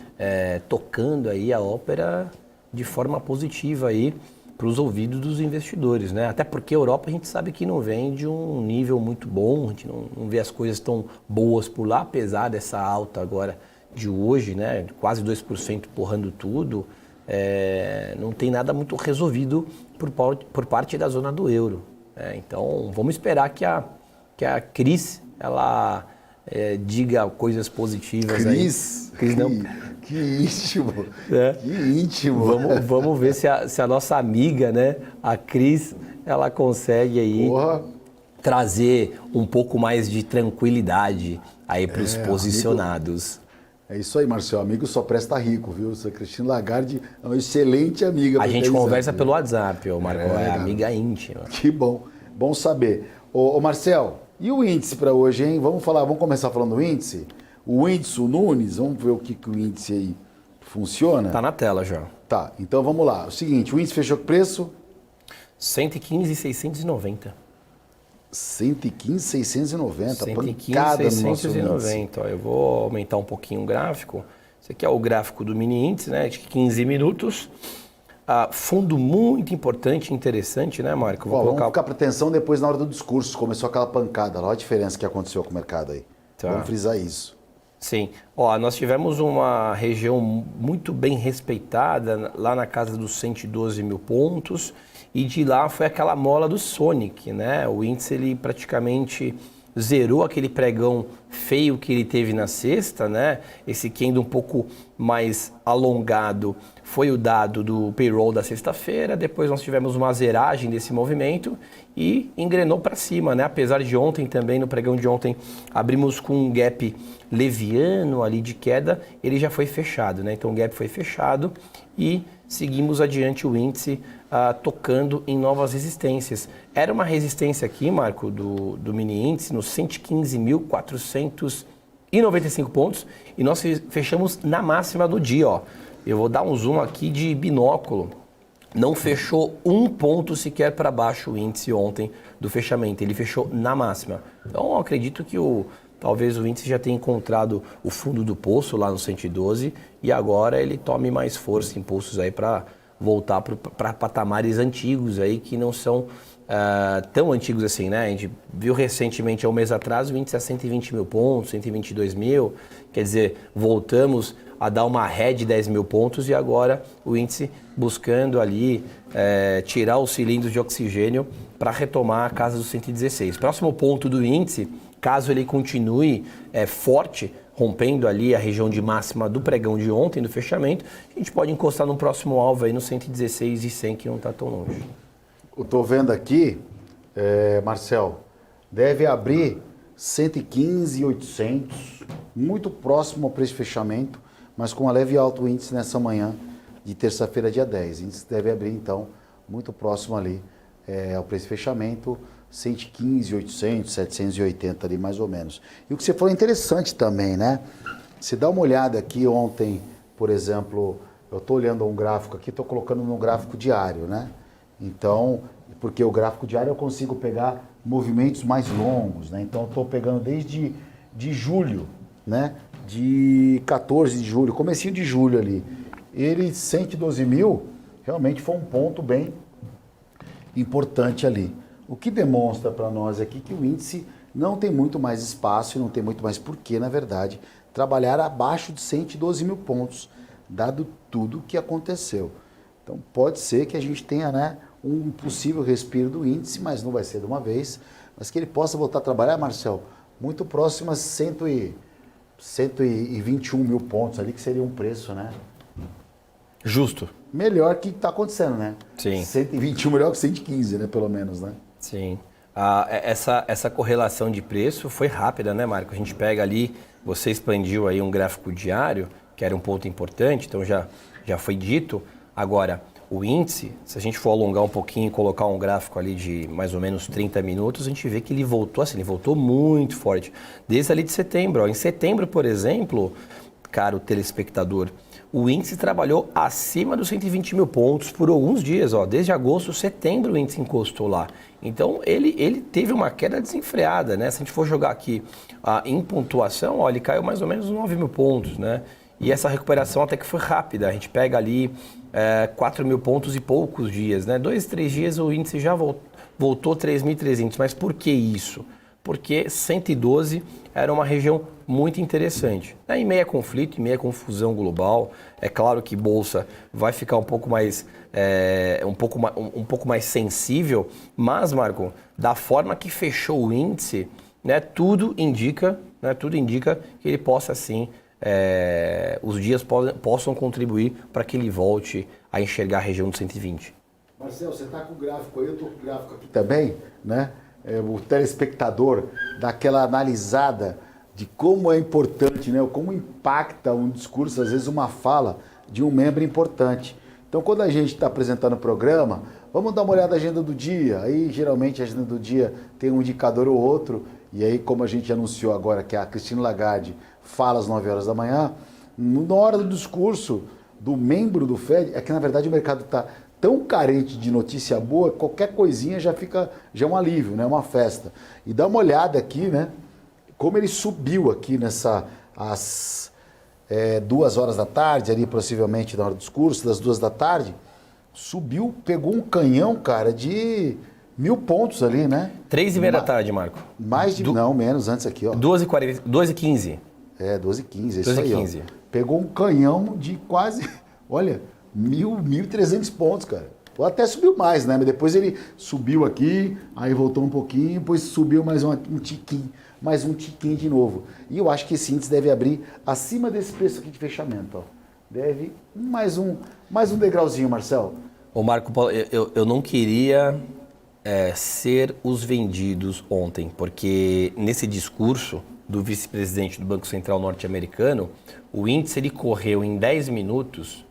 tocando aí a ópera de forma positiva aí para os ouvidos dos investidores, né? Até porque a Europa a gente sabe que não vem de um nível muito bom, a gente não vê as coisas tão boas por lá, apesar dessa alta agora de hoje, né? Quase 2% porrando tudo, não tem nada muito resolvido por parte da zona do euro. Então vamos esperar que a Cris ela diga coisas positivas. Cris, não. Que íntimo, que íntimo. Vamos ver se a nossa amiga, né, a Cris, ela consegue aí trazer um pouco mais de tranquilidade aí para os posicionados. Amigo, é isso aí, Marcel. Amigo só presta rico, viu? Essa Christine Lagarde é uma excelente amiga. A gente conversa pelo WhatsApp, Marco, é amiga íntima. Que bom, bom saber. Ô Marcel, E o índice para hoje, hein? Vamos começar falando do índice? O índice, o Nunes, vamos ver o que o índice aí funciona? Tá na tela já. Tá, então vamos lá. O seguinte, o índice fechou com preço? 115,690. 115,690, pancada no nosso índice. 115,690. Eu vou aumentar um pouquinho o gráfico. Esse aqui é o gráfico do mini índice, né? De 15 minutos. Fundo muito importante e interessante, né, Marco? Vamos ficar para atenção depois na hora do discurso. Começou aquela pancada. Olha a diferença que aconteceu com o mercado aí. Tá. Vamos frisar isso. Sim. Nós tivemos uma região muito bem respeitada, lá na casa dos 112 mil pontos. E de lá foi aquela mola do Sonic, né? O índice, ele praticamente zerou aquele pregão feio que ele teve na sexta, né? Esse candle um pouco mais alongado foi o dado do payroll da sexta-feira. Depois nós tivemos uma zeragem desse movimento e engrenou para cima, né? Apesar de ontem também, no pregão de ontem, abrimos com um gap leviano ali de queda, ele já foi fechado, né? Então o gap foi fechado e seguimos adiante o índice tocando em novas resistências. Era uma resistência aqui, Marco, do mini índice, nos 115.495 pontos e nós fechamos na máxima do dia, ó. Eu vou dar um zoom aqui de binóculo. Não fechou um ponto sequer para baixo o índice ontem do fechamento. Ele fechou na máxima. Então, eu acredito que talvez o índice já tenha encontrado o fundo do poço lá no 112 e agora ele tome mais força, impulsos aí para voltar para patamares antigos aí que não são tão antigos assim, né? A gente viu recentemente, há um mês atrás, o índice a 120 mil pontos, 122 mil, quer dizer, voltamos a dar uma ré de 10 mil pontos e agora o índice buscando ali tirar os cilindros de oxigênio para retomar a casa dos 116. Próximo ponto do índice, caso ele continue forte, rompendo ali a região de máxima do pregão de ontem, do fechamento, a gente pode encostar no próximo alvo aí no 116,100, que não está tão longe. Eu estou vendo aqui, Marcel, deve abrir 115,800, muito próximo ao preço de fechamento, mas com uma leve alta o índice nessa manhã de terça-feira, dia 10. O índice deve abrir, então, muito próximo ali ao preço de fechamento, 115,800, 780 ali mais ou menos. E o que você falou é interessante também, né? Se dá uma olhada aqui ontem, por exemplo, eu estou olhando um gráfico aqui, estou colocando no gráfico diário, né? Então, porque o gráfico diário eu consigo pegar movimentos mais longos, né? Então, eu estou pegando desde julho, né? De 14 de julho, comecinho de julho ali. Ele, 112 mil, realmente foi um ponto bem importante ali. O que demonstra para nós aqui que o índice não tem muito mais espaço e não tem muito mais porquê, na verdade, trabalhar abaixo de 112 mil pontos, dado tudo o que aconteceu. Então, pode ser que a gente tenha, né, um possível respiro do índice, mas não vai ser de uma vez, mas que ele possa voltar a trabalhar, Marcel, muito próximo a 121 mil pontos ali, que seria um preço, né? Justo. Melhor que está acontecendo, né? Sim. 121 melhor que 115, né? Pelo menos, né? Sim. Essa correlação de preço foi rápida, né, Marco? A gente pega ali, você expandiu aí um gráfico diário, que era um ponto importante, então já foi dito. Agora, o índice, se a gente for alongar um pouquinho e colocar um gráfico ali de mais ou menos 30 minutos, a gente vê que ele voltou assim, ele voltou muito forte. Desde ali de setembro. Ó. Em setembro, por exemplo, caro telespectador, o índice trabalhou acima dos 120 mil pontos por alguns dias. Ó. Desde agosto, setembro, o índice encostou lá. Então, ele teve uma queda desenfreada, né? Se a gente for jogar aqui em pontuação, ó, ele caiu mais ou menos 9 mil pontos, né? E essa recuperação até que foi rápida. A gente pega ali 4 mil pontos e poucos dias, né? 2, 3 dias o índice já voltou 3.300. Mas por que isso? Porque 112 era uma região muito interessante. Em meio a conflito, em meio a confusão global, é claro que bolsa vai ficar um pouco mais sensível, mas, Marco, da forma que fechou o índice, né, tudo indica que ele possa sim, os dias possam contribuir para que ele volte a enxergar a região do 120. Marcelo, você está com o gráfico aí, eu estou com o gráfico aqui também, né? O telespectador dá aquela analisada de como é importante, né? Como impacta um discurso, às vezes uma fala de um membro importante. Então, quando a gente está apresentando o programa, vamos dar uma olhada na agenda do dia. Aí, geralmente, a agenda do dia tem um indicador ou outro E aí, como a gente anunciou agora que a Christine Lagarde fala às 9 horas da manhã, na hora do discurso do membro do Fed, é que na verdade o mercado está tão carente de notícia boa, qualquer coisinha já é um alívio, né? Uma festa. E dá uma olhada aqui, né? Como ele subiu aqui às 2 horas da tarde, ali possivelmente na hora do discurso, das 2 da tarde, subiu, pegou um canhão, cara, de 1.000 pontos ali, né? 3h30 da tarde, Marco. Mais de... Não, menos, antes aqui, ó. 12h15. 12h15, isso 12h15. aí, ó. Pegou um canhão de quase, olha, 1.300 pontos, cara. Ou até subiu mais, né? Mas depois ele subiu aqui, aí voltou um pouquinho, depois subiu mais um tiquinho de novo. E eu acho que esse índice deve abrir acima desse preço aqui de fechamento, ó. Deve mais um degrauzinho, Marcelo. Ô Marco Paulo, eu não queria ser os vendidos ontem, porque nesse discurso do vice-presidente do Banco Central norte-americano, o índice ele correu em 10 minutos,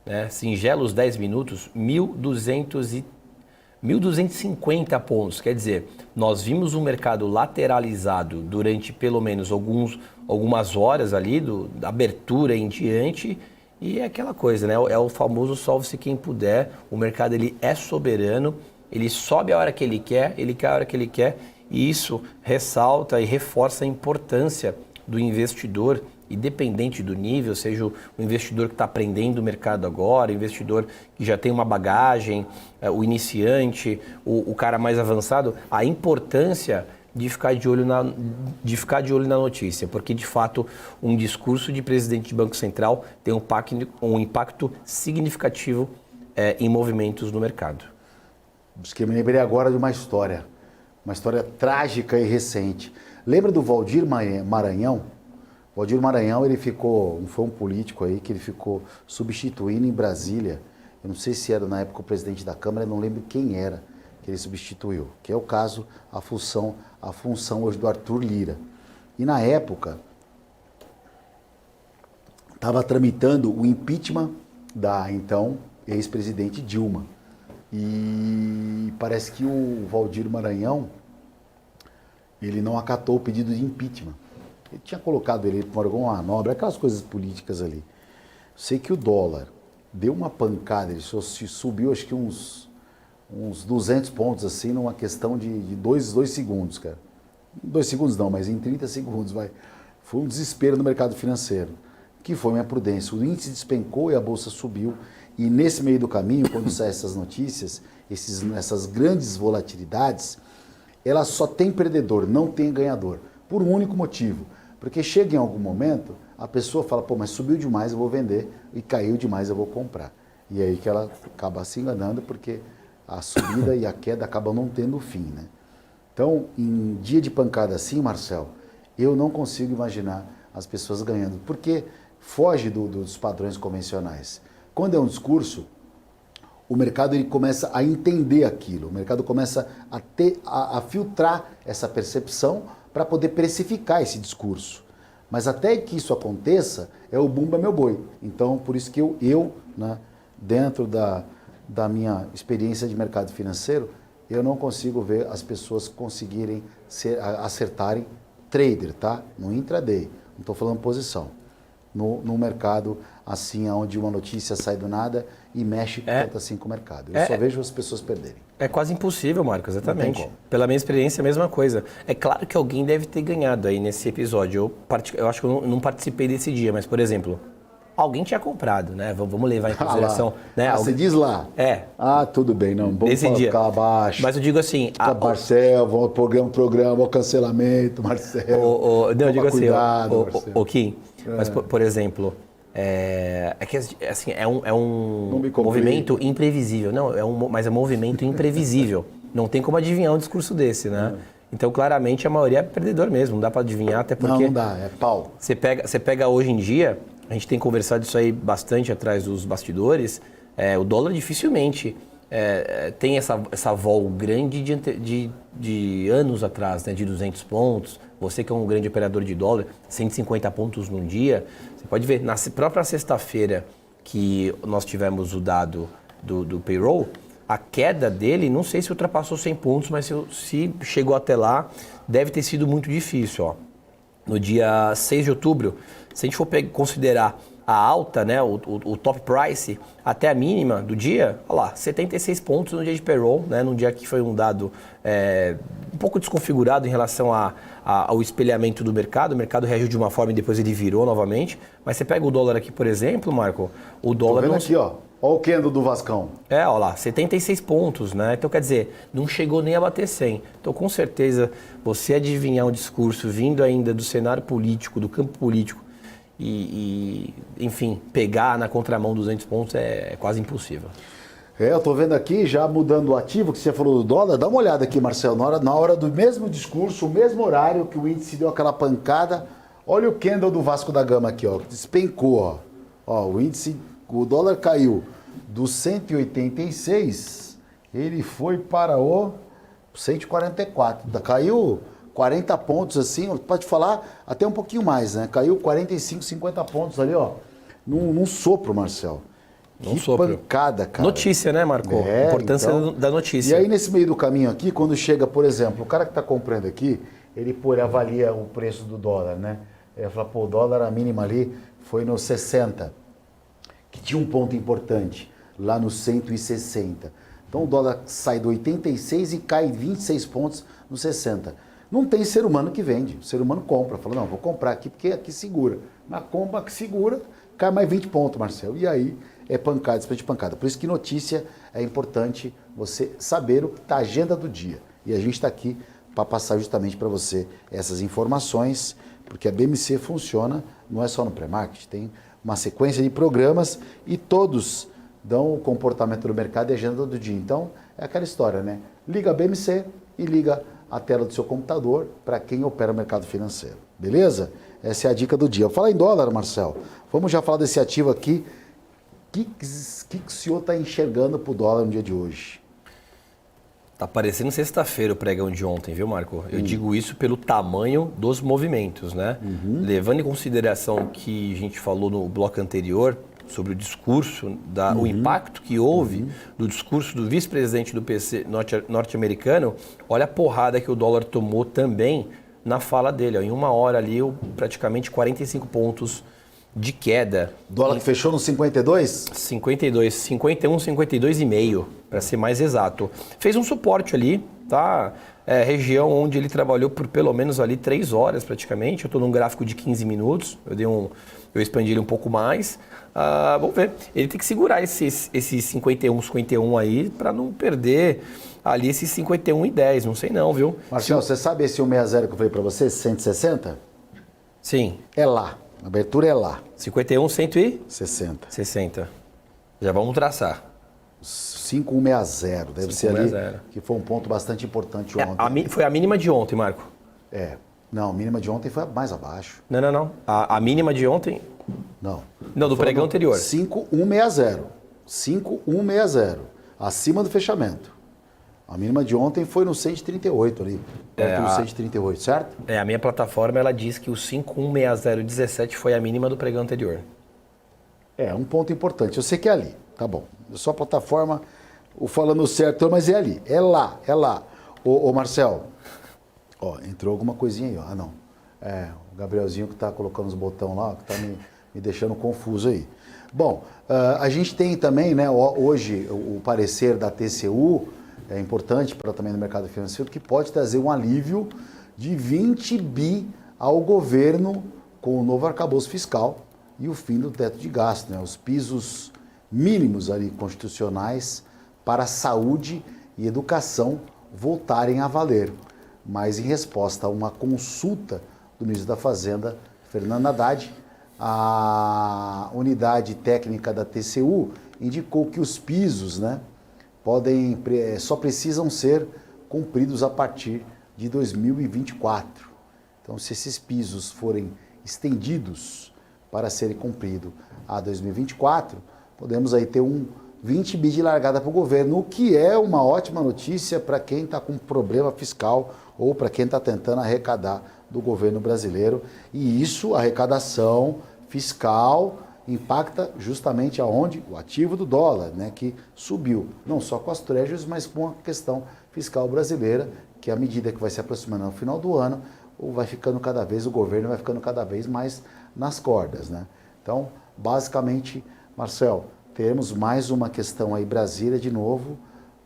né, singelos 10 minutos, 1.250 pontos. Quer dizer, nós vimos um mercado lateralizado durante pelo menos algumas horas ali, da abertura em diante, e é aquela coisa, né? É o famoso salve-se quem puder. O mercado ele é soberano, ele sobe a hora que ele quer, ele cai a hora que ele quer, e isso ressalta e reforça a importância do investidor, independente do nível, seja o investidor que está aprendendo o mercado agora, o investidor que já tem uma bagagem, o iniciante, o cara mais avançado, a importância de ficar de olho na notícia, porque de fato um discurso de presidente de Banco Central tem um impacto significativo em movimentos no mercado. Porque me lembrei agora de uma história trágica e recente. Lembra do Waldir Maranhão? O Waldir Maranhão, foi um político aí que ele ficou substituindo em Brasília. Eu não sei se era na época o presidente da Câmara, eu não lembro quem era que ele substituiu, que é o caso, a função hoje do Arthur Lira. E na época, estava tramitando o impeachment da então ex-presidente Dilma. E parece que o Waldir Maranhão, ele não acatou o pedido de impeachment. Ele tinha colocado ele por alguma manobra, aquelas coisas políticas ali. Sei que o dólar deu uma pancada, ele subiu acho que uns 200 pontos assim, numa questão de 2 segundos, cara. 2 segundos não, mas em 30 segundos, vai. Foi um desespero no mercado financeiro, que foi minha prudência. O índice despencou e a bolsa subiu. E nesse meio do caminho, quando saem essas notícias, essas grandes volatilidades, ela só tem perdedor, não tem ganhador. Por um único motivo. Porque chega em algum momento, a pessoa fala, pô, mas subiu demais, eu vou vender, e caiu demais, eu vou comprar. E aí que ela acaba se enganando, porque a subida e a queda acabam não tendo fim, né? Então, em dia de pancada assim, Marcel, eu não consigo imaginar as pessoas ganhando, porque foge dos padrões convencionais. Quando é um discurso, o mercado ele começa a entender aquilo, o mercado começa a filtrar essa percepção para poder precificar esse discurso. Mas até que isso aconteça, é o bumba meu boi. Então, por isso que eu né, dentro da minha experiência de mercado financeiro, eu não consigo ver as pessoas conseguirem acertarem trader, tá? No intraday, não estou falando posição. No mercado, assim, onde uma notícia sai do nada e mexe tanto assim com o mercado. Eu só vejo as pessoas perderem. É quase impossível, Marco, exatamente. Não tem como. Pela minha experiência, a mesma coisa. É claro que alguém deve ter ganhado aí nesse episódio. Eu acho que eu não participei desse dia, mas, por exemplo, alguém tinha comprado, né? Vamos levar em consideração. Né? Você diz lá? É. Ah, tudo bem, não. Vamos ficar abaixo. Mas eu digo assim... Marcel, vamos programa, o cancelamento, Marcel. Não, eu digo cuidado, assim, Kim, mas, por exemplo... que assim, é um movimento imprevisível. Não, mas é um movimento imprevisível. Não tem como adivinhar um discurso desse, né? Então, claramente, a maioria é perdedor mesmo. Não dá para adivinhar, até porque... Não dá, é pau. Você pega hoje em dia, a gente tem conversado isso aí bastante atrás dos bastidores, o dólar dificilmente tem essa vol grande de anos atrás, né? De 200 pontos. Você que é um grande operador de dólar, 150 pontos num dia, você pode ver, na própria sexta-feira que nós tivemos o dado do payroll, a queda dele, não sei se ultrapassou 100 pontos, mas se chegou até lá, deve ter sido muito difícil. Ó. No dia 6 de outubro, se a gente for considerar a alta, né, o top price, até a mínima do dia, olha lá, 76 pontos no dia de payroll, né, num dia que foi um dado um pouco desconfigurado em relação ao espelhamento do mercado. O mercado reagiu de uma forma e depois ele virou novamente. Mas você pega o dólar aqui, por exemplo, Marco, o dólar... Tô vendo aqui, ó. Olha o candle do Vascão. Olha lá, 76 pontos, né? Então, quer dizer, não chegou nem a bater 100. Então, com certeza, você adivinhar um discurso vindo ainda do cenário político, do campo político, enfim, pegar na contramão 200 pontos é quase impossível. Eu tô vendo aqui, já mudando o ativo, que você falou do dólar, dá uma olhada aqui, Marcelo, na hora do mesmo discurso, o mesmo horário que o índice deu aquela pancada, olha o candle do Vasco da Gama aqui, ó, despencou, ó, o índice, o dólar caiu do 186, ele foi para o 144, caiu 40 pontos assim, pode falar até um pouquinho mais, né? Caiu 45, 50 pontos ali, ó, num sopro, Marcelo. Que pancada, cara. Notícia, né, Marco? Importância então, da notícia. E aí, nesse meio do caminho aqui, quando chega, por exemplo, o cara que está comprando aqui, ele avalia o preço do dólar, né? Ele fala, pô, o dólar, a mínima ali foi no 60, que tinha um ponto importante, lá no 160. Então, o dólar sai do 86 e cai 26 pontos no 60. Não tem ser humano que vende. O ser humano compra. Fala, não, vou comprar aqui porque aqui segura. Mas compra que segura, cai mais 20 pontos, Marcelo. E aí é pancada, depois de pancada. Por isso que notícia é importante você saber o que está a agenda do dia. E a gente está aqui para passar justamente para você essas informações, porque a BMC funciona, não é só no pré-market, tem uma sequência de programas e todos dão o comportamento do mercado e a agenda do dia. Então, é aquela história, né? Liga a BMC e liga a tela do seu computador para quem opera o mercado financeiro. Beleza? Essa é a dica do dia. Fala em dólar, Marcelo. Vamos já falar desse ativo aqui. O que o senhor está enxergando para o dólar no dia de hoje? Tá parecendo sexta-feira o pregão de ontem, viu, Marco? Eu digo isso pelo tamanho dos movimentos, né? Levando em consideração que a gente falou no bloco anterior sobre o discurso, o impacto que houve do discurso do vice-presidente do PC norte-americano, olha a porrada que o dólar tomou também na fala dele. Ó. Em uma hora ali, praticamente 45 pontos de queda. O dólar que fechou no 52? 52, 51, 52,5, para ser mais exato. Fez um suporte ali, tá? Região onde ele trabalhou por pelo menos ali 3 horas praticamente. Eu estou num gráfico de 15 minutos, eu expandi ele um pouco mais. Vamos ver, ele tem que segurar esse 51 aí para não perder ali esse 51,10, não sei não, viu? Marcelo, você sabe esse 160 que eu falei para você, 160? Sim. É lá, a abertura é lá. 51, 160. 60. Já vamos traçar. 5160, deve ser ali, que foi um ponto bastante importante ontem. Foi a mínima de ontem, Marco. Não, a mínima de ontem foi mais abaixo. Não. A mínima de ontem... Não, do pregão anterior. 5160. 5160. Acima do fechamento. A mínima de ontem foi no 138 ali. Perto do 138, certo? A minha plataforma ela diz que o 516017 foi a mínima do pregão anterior. Um ponto importante. Eu sei que é ali. Tá bom. Só a plataforma, falando certo, mas é ali. É lá. Ô Marcelo, ó, entrou alguma coisinha aí, ó. Não. O Gabrielzinho que tá colocando os botões lá, que tá me deixando confuso aí. Bom, a gente tem também, né, hoje o parecer da TCU, é importante para também no mercado financeiro, que pode trazer um alívio de 20 bi ao governo com o novo arcabouço fiscal e o fim do teto de gasto, né? Os pisos mínimos ali constitucionais para a saúde e educação voltarem a valer. Mas em resposta a uma consulta do ministro da Fazenda, Fernando Haddad, a unidade técnica da TCU indicou que os pisos, né, só precisam ser cumpridos a partir de 2024. Então, se esses pisos forem estendidos para serem cumpridos a 2024, podemos aí ter um 20 bi de largada para o governo, o que é uma ótima notícia para quem está com problema fiscal ou para quem está tentando arrecadar do governo brasileiro. E isso, arrecadação fiscal, impacta justamente aonde? O ativo do dólar, né, que subiu, não só com as treasuries, mas com a questão fiscal brasileira, que à medida que vai se aproximando ao final do ano, o governo vai ficando cada vez mais nas cordas, né? Então, basicamente, Marcel, temos mais uma questão aí, Brasília de novo,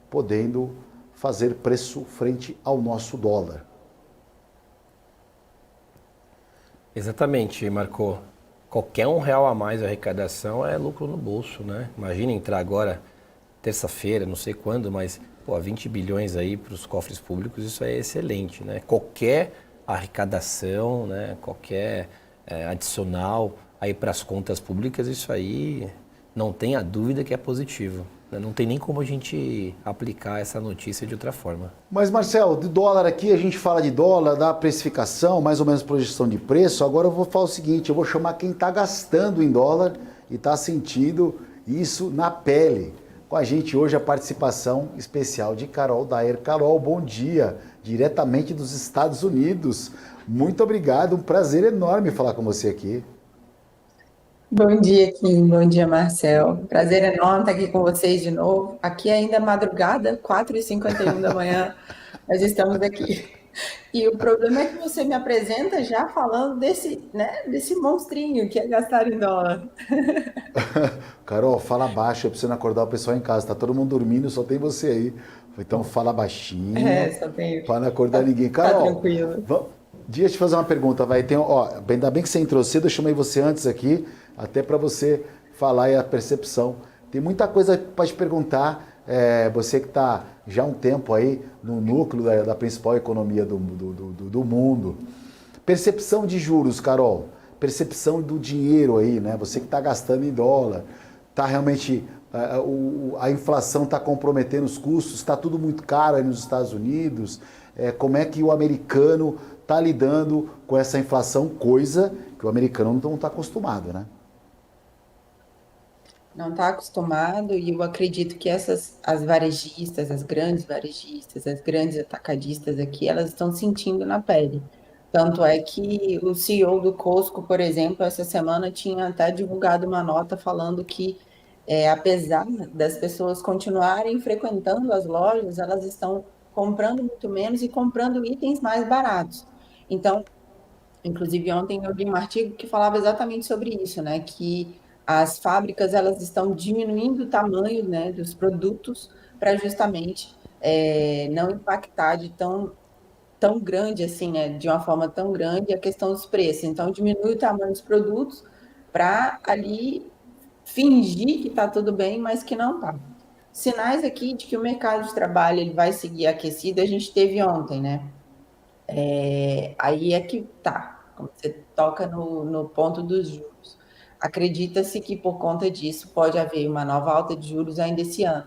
podendo fazer preço frente ao nosso dólar. Exatamente, Marco. Qualquer R$1 a mais de arrecadação é lucro no bolso, né? Imagina entrar agora, terça-feira, não sei quando, mas 20 bilhões aí para os cofres públicos, isso é excelente, né? Qualquer arrecadação, né? Qualquer adicional aí para as contas públicas, isso aí não tenha dúvida que é positivo. Não tem nem como a gente aplicar essa notícia de outra forma. Mas, Marcel, de dólar aqui, a gente fala de dólar, da precificação, mais ou menos projeção de preço. Agora eu vou falar o seguinte, eu vou chamar quem está gastando em dólar e está sentindo isso na pele. Com a gente hoje a participação especial de Carol Daer. Carol, bom dia, diretamente dos Estados Unidos. Muito obrigado, um prazer enorme falar com você aqui. Bom dia, Kim. Bom dia, Marcel. Prazer enorme estar aqui com vocês de novo. Aqui ainda é madrugada, 4h51 da manhã, nós estamos aqui. E o problema é que você me apresenta já falando desse monstrinho que é gastar em dólar. Carol, fala baixo, é pra você não acordar o pessoal em casa. Tá todo mundo dormindo, só tem você aí. Então fala baixinho, Só tenho. para não acordar ninguém. Carol, Tá tranquilo. Deixa eu te fazer uma pergunta, vai. Ainda bem que você entrou cedo, eu chamei você antes aqui, até para você falar aí a percepção. Tem muita coisa para te perguntar, você que está já há um tempo aí no núcleo da principal economia do mundo. Percepção de juros, Carol, percepção do dinheiro aí, né? Você que está gastando em dólar, está realmente, a inflação está comprometendo os custos, está tudo muito caro aí nos Estados Unidos, como é que o americano está lidando com essa inflação, coisa que o americano não está acostumado, né? Não está acostumado e eu acredito que as varejistas, as grandes atacadistas aqui, elas estão sentindo na pele. Tanto é que o CEO do Costco, por exemplo, essa semana tinha até divulgado uma nota falando que, apesar das pessoas continuarem frequentando as lojas, elas estão comprando muito menos e comprando itens mais baratos. Então, inclusive ontem eu li um artigo que falava exatamente sobre isso, né? Que as fábricas elas estão diminuindo o tamanho, né, dos produtos para justamente não impactar de tão grande assim, né, de uma forma tão grande a questão dos preços. Então, diminui o tamanho dos produtos para ali fingir que está tudo bem, mas que não está. Sinais aqui de que o mercado de trabalho ele vai seguir aquecido, a gente teve ontem, né? Aí é que tá, como você toca no ponto dos juros. Acredita-se que por conta disso pode haver uma nova alta de juros ainda esse ano.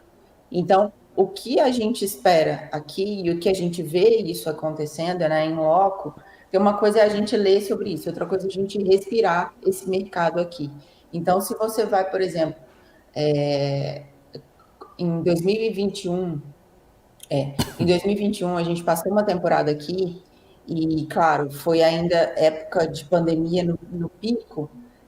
Então, o que a gente espera aqui e o que a gente vê isso acontecendo, né, em loco, tem uma coisa é a gente ler sobre isso, outra coisa é a gente respirar esse mercado aqui. Então, se você vai, por exemplo, em 2021, a gente passou uma temporada aqui e, claro, foi ainda época de pandemia no pico,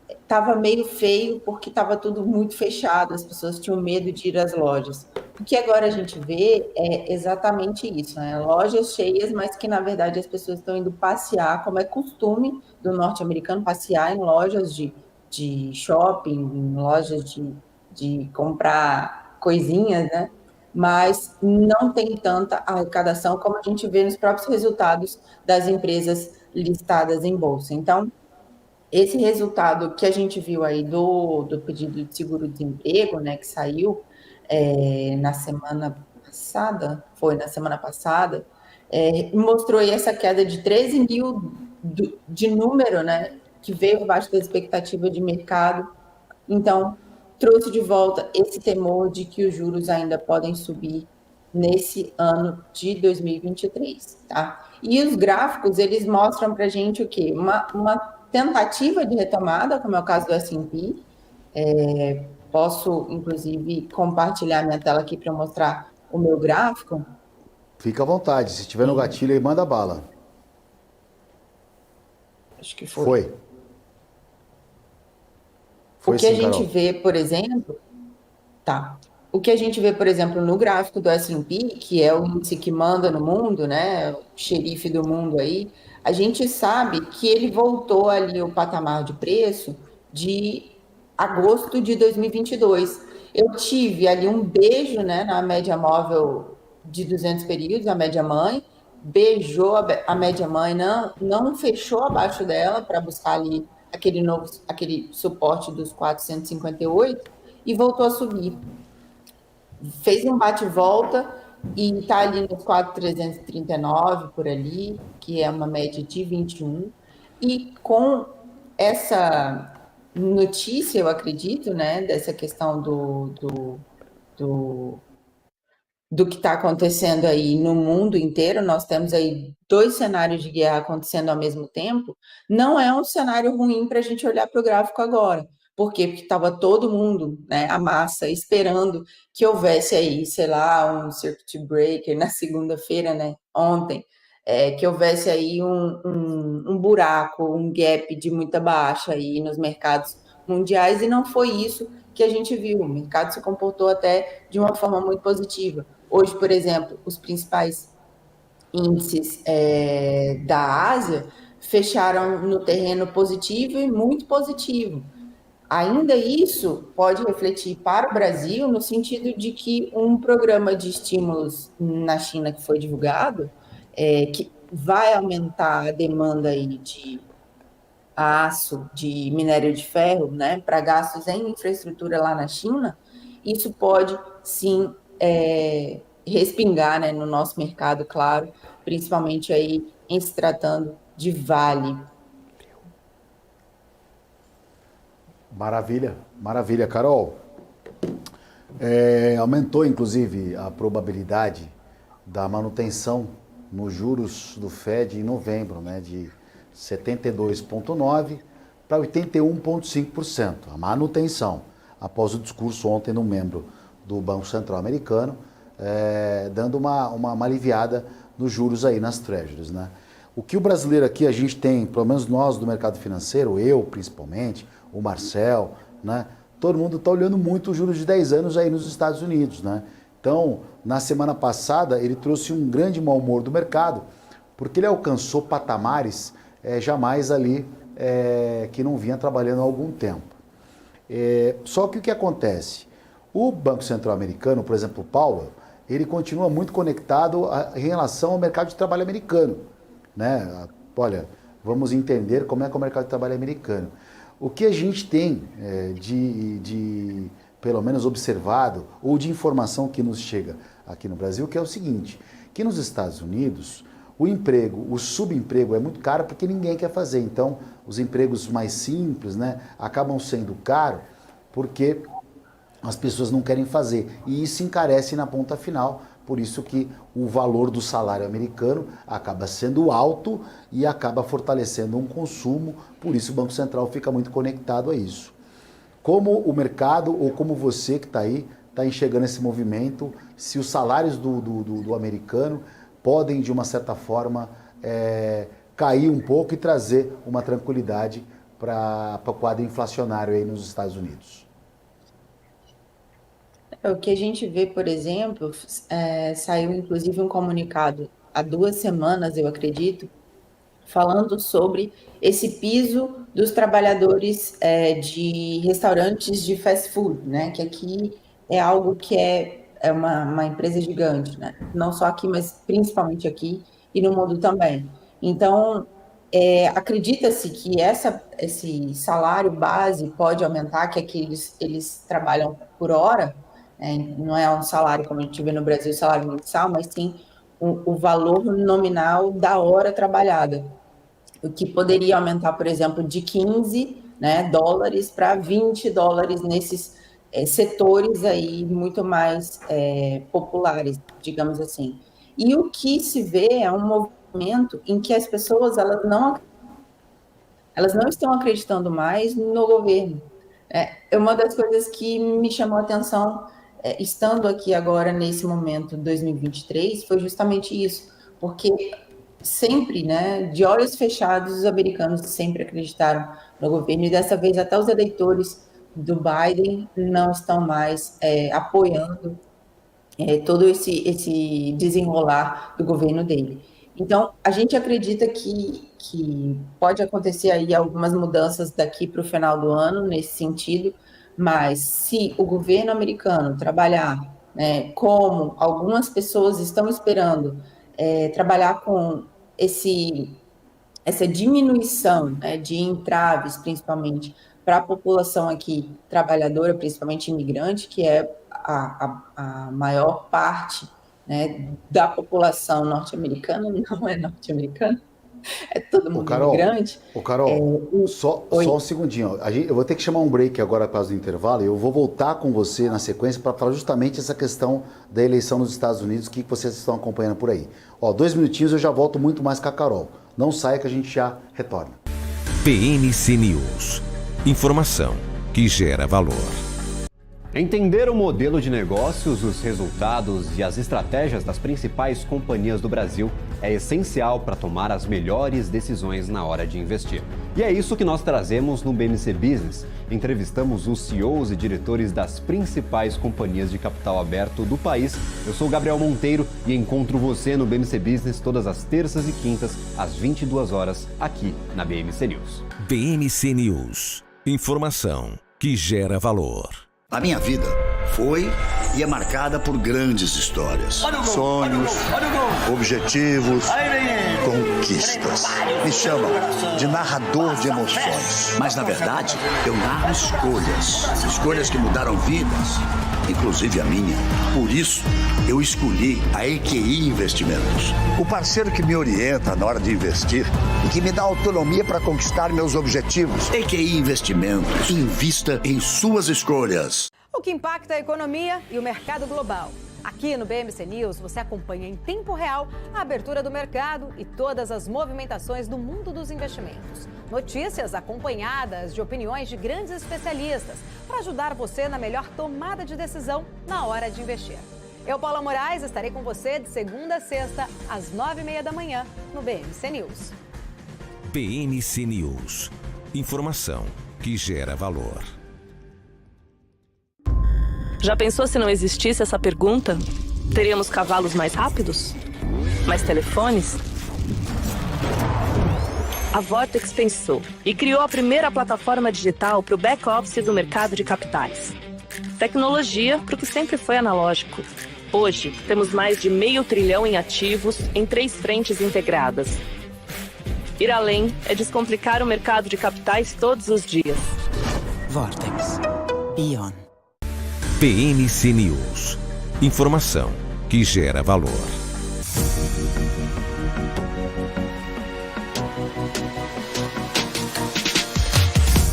estava meio feio porque estava tudo muito fechado, as pessoas tinham medo de ir às lojas. O que agora a gente vê é exatamente isso, né? Lojas cheias, mas que, na verdade, as pessoas estão indo passear, como é costume do norte-americano, passear em lojas de shopping, em lojas de comprar coisinhas, né? Mas não tem tanta arrecadação como a gente vê nos próprios resultados das empresas listadas em bolsa. Então, esse resultado que a gente viu aí do pedido de seguro-desemprego, né, que saiu na semana passada, mostrou aí essa queda de 13 mil de número, né, que veio abaixo da expectativa de mercado. Então, trouxe de volta esse temor de que os juros ainda podem subir nesse ano de 2023, tá? E os gráficos, eles mostram para a gente o quê? Uma tentativa de retomada, como é o caso do S&P. Posso, inclusive, compartilhar minha tela aqui para mostrar o meu gráfico? Fica à vontade, se tiver no gatilho aí, manda bala. Acho que foi. Foi O que a sim, gente Carol. vê, por exemplo, tá. O que a gente vê, por exemplo, no gráfico do S&P, que é o índice que manda no mundo, né, o xerife do mundo aí, a gente sabe que ele voltou ali o patamar de preço de agosto de 2022. Eu tive ali um beijo, né, na média móvel de 200 períodos, a média mãe, beijou a média mãe, não fechou abaixo dela para buscar ali aquele suporte dos 458 e voltou a subir. Fez um bate-volta e está ali nos 4.339 por ali, que é uma média de 21. E com essa notícia, eu acredito, né, dessa questão do do que está acontecendo aí no mundo inteiro, nós temos aí 2 cenários de guerra acontecendo ao mesmo tempo, não é um cenário ruim para a gente olhar para o gráfico agora. Por quê? Porque estava todo mundo, né, a massa, esperando que houvesse aí, sei lá, um circuit breaker na segunda-feira, né, ontem, que houvesse aí um buraco, um gap de muita baixa aí nos mercados mundiais, e não foi isso que a gente viu. O mercado se comportou até de uma forma muito positiva. Hoje, por exemplo, os principais índices da Ásia fecharam no terreno positivo e muito positivo. Ainda isso pode refletir para o Brasil no sentido de que um programa de estímulos na China que foi divulgado, que vai aumentar a demanda aí de aço, de minério de ferro, né, para gastos em infraestrutura lá na China, isso pode sim respingar, né, no nosso mercado, claro, principalmente aí em se tratando de Vale. Maravilha, maravilha, Carol. Aumentou, inclusive, a probabilidade da manutenção nos juros do Fed em novembro, né, de 72,9% para 81,5%. A manutenção, após o discurso ontem do membro do Banco Central americano, dando uma aliviada nos juros aí nas treasuries, né? O que o brasileiro aqui, a gente tem, pelo menos nós do mercado financeiro, eu principalmente, o Marcel, né? Todo mundo está olhando muito os juros de 10 anos aí nos Estados Unidos, né? Então, na semana passada, ele trouxe um grande mau humor do mercado, porque ele alcançou patamares jamais ali que não vinha trabalhando há algum tempo. Só que o que acontece? O Banco Central americano, por exemplo, o Powell, ele continua muito conectado em relação ao mercado de trabalho americano, né? Olha, vamos entender como é que é o mercado de trabalho americano. O que a gente tem de pelo menos observado, ou de informação que nos chega aqui no Brasil, que é o seguinte, que nos Estados Unidos, o emprego, o subemprego é muito caro porque ninguém quer fazer. Então, os empregos mais simples, né, acabam sendo caros porque as pessoas não querem fazer. E isso encarece na ponta final. Por isso que o valor do salário americano acaba sendo alto e acaba fortalecendo um consumo. Por isso o Banco Central fica muito conectado a isso. Como o mercado, ou como você que está aí, está enxergando esse movimento, se os salários do americano podem, de uma certa forma, cair um pouco e trazer uma tranquilidade para o quadro inflacionário aí nos Estados Unidos. O que a gente vê, por exemplo, saiu inclusive um comunicado há 2 semanas, eu acredito, falando sobre esse piso dos trabalhadores de restaurantes de fast food, né? Que aqui é algo que é uma empresa gigante, né? Não só aqui, mas principalmente aqui e no mundo também. Então, acredita-se que esse salário base pode aumentar, que aqui eles trabalham por hora, né? Não é um salário como a gente vê no Brasil, salário mensal, mas sim o valor nominal da hora trabalhada. O que poderia aumentar, por exemplo, de 15, né, dólares para 20 dólares nesses setores aí muito mais populares, digamos assim. E o que se vê é um movimento em que as pessoas elas não estão acreditando mais no governo. É uma das coisas que me chamou a atenção, estando aqui agora nesse momento, 2023, foi justamente isso, porque sempre, né, de olhos fechados, os americanos sempre acreditaram no governo, e dessa vez até os eleitores do Biden não estão mais apoiando todo esse desenrolar do governo dele. Então, a gente acredita que pode acontecer aí algumas mudanças daqui para o final do ano, nesse sentido, mas se o governo americano trabalhar, né, como algumas pessoas estão esperando, trabalhar com essa diminuição, né, de entraves, principalmente, para a população aqui trabalhadora, principalmente imigrante, que é a maior parte, né, da população norte-americana, não é norte-americana, é todo mundo imigrante. Carol, só um segundinho. Eu vou ter que chamar um break agora por causa do intervalo e eu vou voltar com você na sequência para falar justamente essa questão da eleição nos Estados Unidos, o que vocês estão acompanhando por aí. 2 minutinhos eu já volto muito mais com a Carol. Não saia que a gente já retorna. PMC News. Informação que gera valor. Entender o modelo de negócios, os resultados e as estratégias das principais companhias do Brasil é essencial para tomar as melhores decisões na hora de investir. E é isso que nós trazemos no BMC Business. Entrevistamos os CEOs e diretores das principais companhias de capital aberto do país. Eu sou o Gabriel Monteiro e encontro você no BMC Business todas as terças e quintas, às 22 horas, aqui na BMC News. BMC News. Informação que gera valor. A minha vida foi e é marcada por grandes histórias, sonhos, objetivos, conquistas. Me chamam de narrador de emoções, mas na verdade eu narro escolhas que mudaram vidas, inclusive a minha. Por isso eu escolhi a EQI Investimentos, o parceiro que me orienta na hora de investir e que me dá autonomia para conquistar meus objetivos. EQI Investimentos, invista em suas escolhas. O que impacta a economia e o mercado global. Aqui no BMC News você acompanha em tempo real a abertura do mercado e todas as movimentações do mundo dos investimentos. Notícias acompanhadas de opiniões de grandes especialistas para ajudar você na melhor tomada de decisão na hora de investir. Eu, Paula Moraes, estarei com você de segunda a sexta, às 9h30 da manhã, no BMC News. BMC News. Informação que gera valor. Já pensou se não existisse essa pergunta? Teríamos cavalos mais rápidos? Mais telefones? A Vortex pensou e criou a primeira plataforma digital para o back-office do mercado de capitais. Tecnologia para o que sempre foi analógico. Hoje, temos mais de $500 bilhão em ativos em 3 frentes integradas. Ir além é descomplicar o mercado de capitais todos os dias. Vortex. Beyond. PMC News. Informação que gera valor.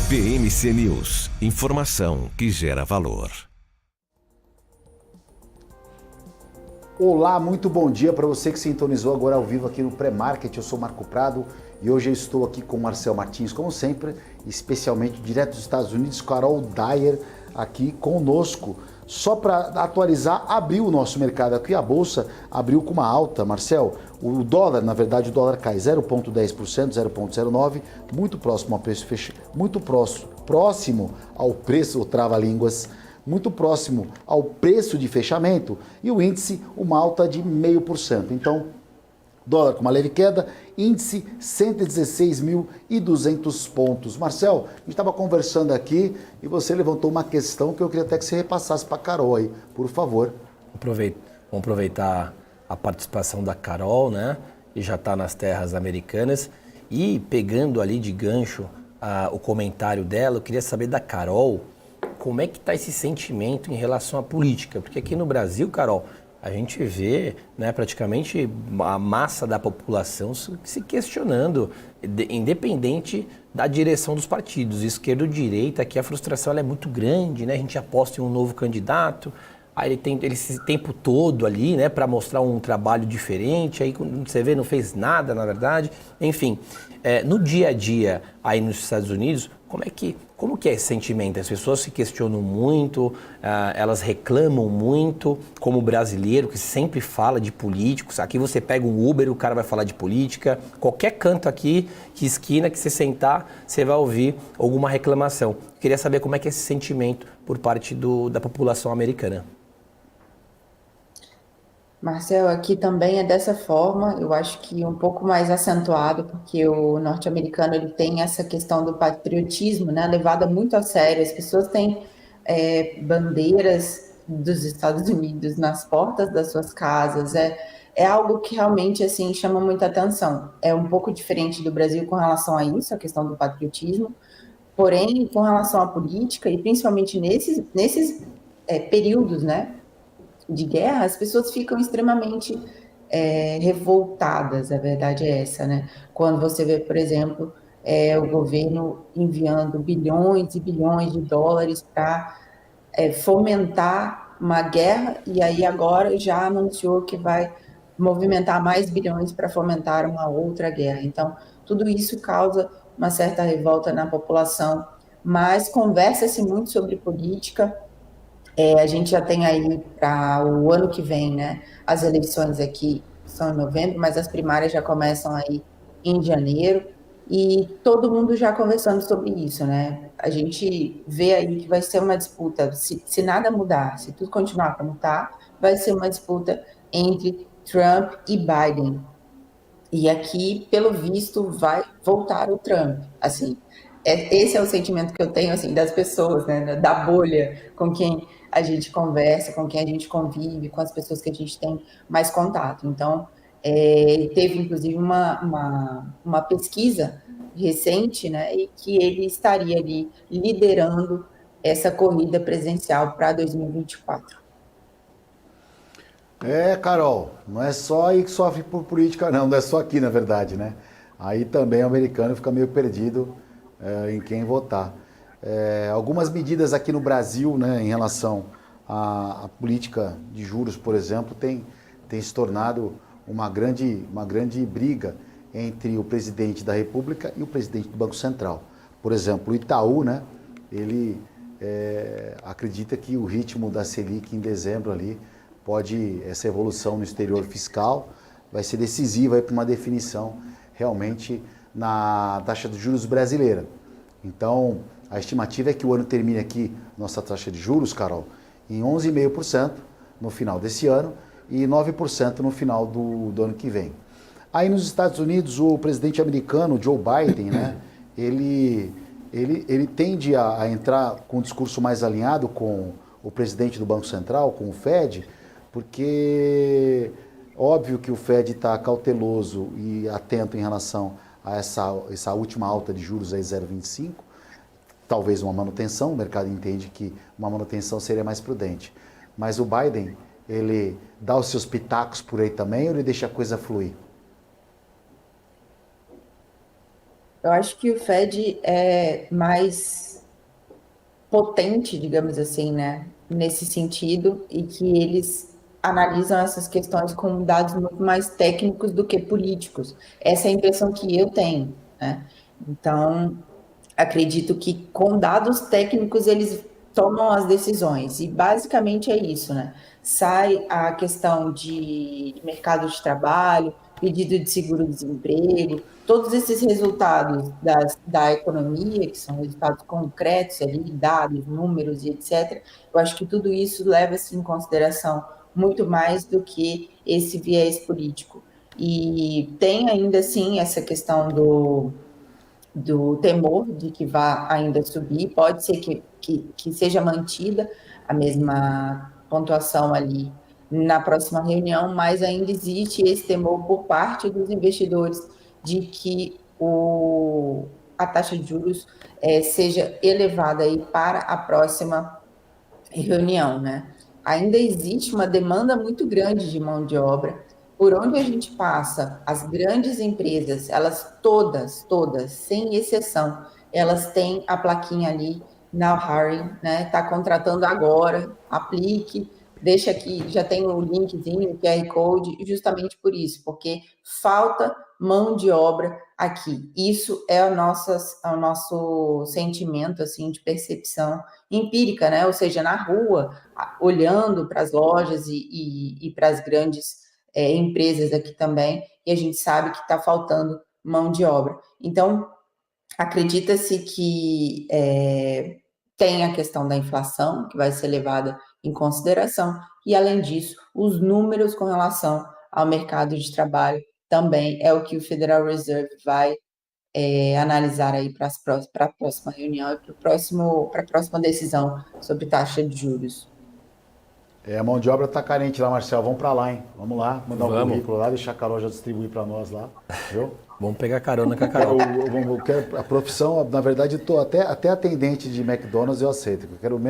PMC News. Informação que gera valor. Olá, muito bom dia para você que sintonizou agora ao vivo aqui no Pré-Market. Eu sou Marco Prado e hoje eu estou aqui com o Marcel Martins, como sempre, especialmente direto dos Estados Unidos, Carol Dyer aqui conosco. Só para atualizar, abriu o nosso mercado aqui, a Bolsa abriu com uma alta, Marcel. O dólar, na verdade, o dólar cai 0,10%, 0,09%, muito próximo ao preço muito próximo ao preço, trava-línguas, muito próximo ao preço de fechamento, e o índice, uma alta de 0,5%. Então, dólar com uma leve queda, índice 116.200 pontos. Marcel, a gente estava conversando aqui e você levantou uma questão que eu queria até que você repassasse para a Carol aí, por favor. Vamos aproveitar a participação da Carol, né? E já está nas terras americanas. E pegando ali de gancho o comentário dela, eu queria saber da Carol como é que está esse sentimento em relação à política. Porque aqui no Brasil, Carol, a gente vê, né, praticamente a massa da população se questionando, independente da direção dos partidos, esquerda ou direita, aqui a frustração ela é muito grande, né? A gente aposta em um novo candidato, aí ele tem esse tempo todo ali, né, para mostrar um trabalho diferente, aí quando você vê não fez nada, na verdade. Enfim, no dia a dia aí nos Estados Unidos, como é que Como que é esse sentimento? As pessoas se questionam muito, elas reclamam muito, como brasileiro que sempre fala de políticos. Aqui você pega um Uber, o cara vai falar de política. Qualquer canto aqui, que esquina que você sentar, você vai ouvir alguma reclamação. Queria saber como é que é esse sentimento por parte da população americana. Marcel, aqui também é dessa forma, eu acho que um pouco mais acentuado, porque o norte-americano ele tem essa questão do patriotismo, né, levada muito a sério. As pessoas têm bandeiras dos Estados Unidos nas portas das suas casas, é algo que realmente assim chama muita atenção. É um pouco diferente do Brasil com relação a isso, a questão do patriotismo, porém, com relação à política, e principalmente nesses períodos, né, de guerra, as pessoas ficam extremamente revoltadas, a verdade é essa, né? Quando você vê, por exemplo, o governo enviando bilhões e bilhões de dólares para fomentar uma guerra, e aí agora já anunciou que vai movimentar mais bilhões para fomentar uma outra guerra. Então, tudo isso causa uma certa revolta na população, mas conversa-se muito sobre política. A gente já tem aí para o ano que vem, né? As eleições aqui são em novembro, mas as primárias já começam aí em janeiro, e todo mundo já conversando sobre isso, né? A gente vê aí que vai ser uma disputa, se nada mudar, se tudo continuar como está, vai ser uma disputa entre Trump e Biden. E aqui, pelo visto, vai voltar o Trump, assim. Esse é o sentimento que eu tenho, assim, das pessoas, né, da bolha com quem a gente conversa, com quem a gente convive, com as pessoas que a gente tem mais contato. Então, teve, inclusive, uma pesquisa recente, né, e que ele estaria ali liderando essa corrida presidencial para 2024. Carol, não é só aí que sofre por política, não é só aqui, na verdade, né? Aí também o americano fica meio perdido em quem votar. Algumas medidas aqui no Brasil, né, em relação à política de juros, por exemplo, tem se tornado uma grande briga entre o presidente da República e o presidente do Banco Central. Por exemplo, o Itaú, né, ele acredita que o ritmo da Selic em dezembro ali essa evolução no exterior fiscal vai ser decisiva para uma definição realmente na taxa de juros brasileira. Então, a estimativa é que o ano termine aqui, nossa taxa de juros, Carol, em 11,5% no final desse ano e 9% no final do ano que vem. Aí nos Estados Unidos, o presidente americano, Joe Biden, né, ele tende a entrar com um discurso mais alinhado com o presidente do Banco Central, com o Fed, porque óbvio que o Fed está cauteloso e atento em relação a essa última alta de juros aí 0,25, talvez uma manutenção, o mercado entende que uma manutenção seria mais prudente. Mas o Biden, ele dá os seus pitacos por aí também ou ele deixa a coisa fluir? Eu acho que o Fed é mais potente, digamos assim, né, nesse sentido, e que eles analisam essas questões com dados muito mais técnicos do que políticos. Essa é a impressão que eu tenho, né? Então, acredito que com dados técnicos eles tomam as decisões, e basicamente é isso, né? Sai a questão de mercado de trabalho, pedido de seguro-desemprego, todos esses resultados da economia, que são resultados concretos ali, dados, números e etc., eu acho que tudo isso leva-se em consideração muito mais do que esse viés político. E tem ainda, sim, essa questão do temor de que vá ainda subir, pode ser que seja mantida a mesma pontuação ali na próxima reunião, mas ainda existe esse temor por parte dos investidores de que a taxa de juros seja elevada aí para a próxima reunião, né? Ainda existe uma demanda muito grande de mão de obra. Por onde a gente passa, as grandes empresas, elas todas, sem exceção, elas têm a plaquinha ali, now hiring, né? Tá contratando agora, aplique, deixa aqui, já tem o linkzinho, o QR Code, justamente por isso, porque falta mão de obra aqui. Isso é o nosso sentimento, assim, de percepção empírica, né? Ou seja, na rua, olhando para as lojas e para as grandes empresas aqui também, e a gente sabe que está faltando mão de obra. Então, acredita-se que tem a questão da inflação, que vai ser levada em consideração, e, além disso, os números com relação ao mercado de trabalho também é o que o Federal Reserve vai analisar aí para a próxima reunião e para a próxima decisão sobre taxa de juros. A mão de obra está carente lá, Marcel. Vamos para lá, hein? Vamos lá, mandar um currículo lá, deixar a Carol já distribuir para nós lá, viu? Vamos pegar carona com a Carol. Eu quero a profissão, na verdade, até atendente de McDonald's eu aceito. Eu quero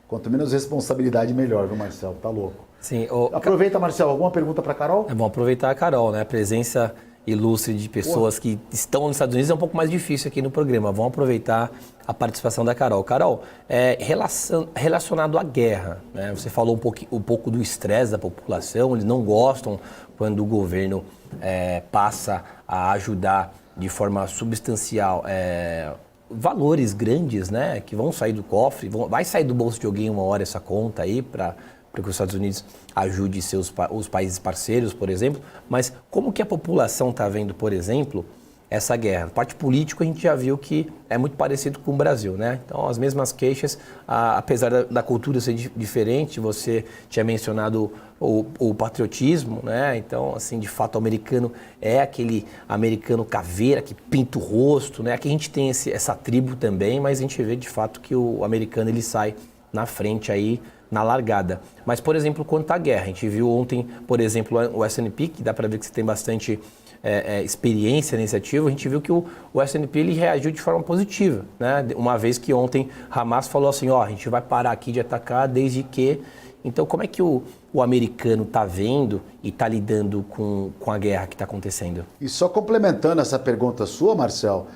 quanto menos responsabilidade, melhor, viu, Marcel? Tá louco. Sim. Aproveita, Marcel, alguma pergunta para a Carol? Vamos aproveitar a Carol, né? A presença ilustre de pessoas que estão nos Estados Unidos é um pouco mais difícil aqui no programa. Vamos aproveitar a participação da Carol. Carol, relacionado à guerra, né? Você falou um pouco do estresse da população, eles não gostam quando o governo passa a ajudar de forma substancial valores grandes, né? Que vão sair do cofre, vai sair do bolso de alguém uma hora essa conta aí para que os Estados Unidos ajude os países parceiros, por exemplo, mas como que a população está vendo, por exemplo, essa guerra? A parte política a gente já viu que é muito parecido com o Brasil, né? Então, as mesmas queixas, apesar da cultura ser diferente, você tinha mencionado o patriotismo, né? Então, assim, de fato, o americano é aquele americano caveira que pinta o rosto, né? Aqui a gente tem essa tribo também, mas a gente vê, de fato, que o americano, ele sai na frente aí, na largada. Mas, por exemplo, quanto à guerra, a gente viu ontem, por exemplo, o S&P, que dá para ver que você tem bastante experiência nesse ativo, a gente viu que o S&P ele reagiu de forma positiva, né? Uma vez que ontem Hamas falou assim, a gente vai parar aqui de atacar desde que... Então, como é que o americano está vendo e está lidando com a guerra que está acontecendo? E só complementando essa pergunta sua, Marcel,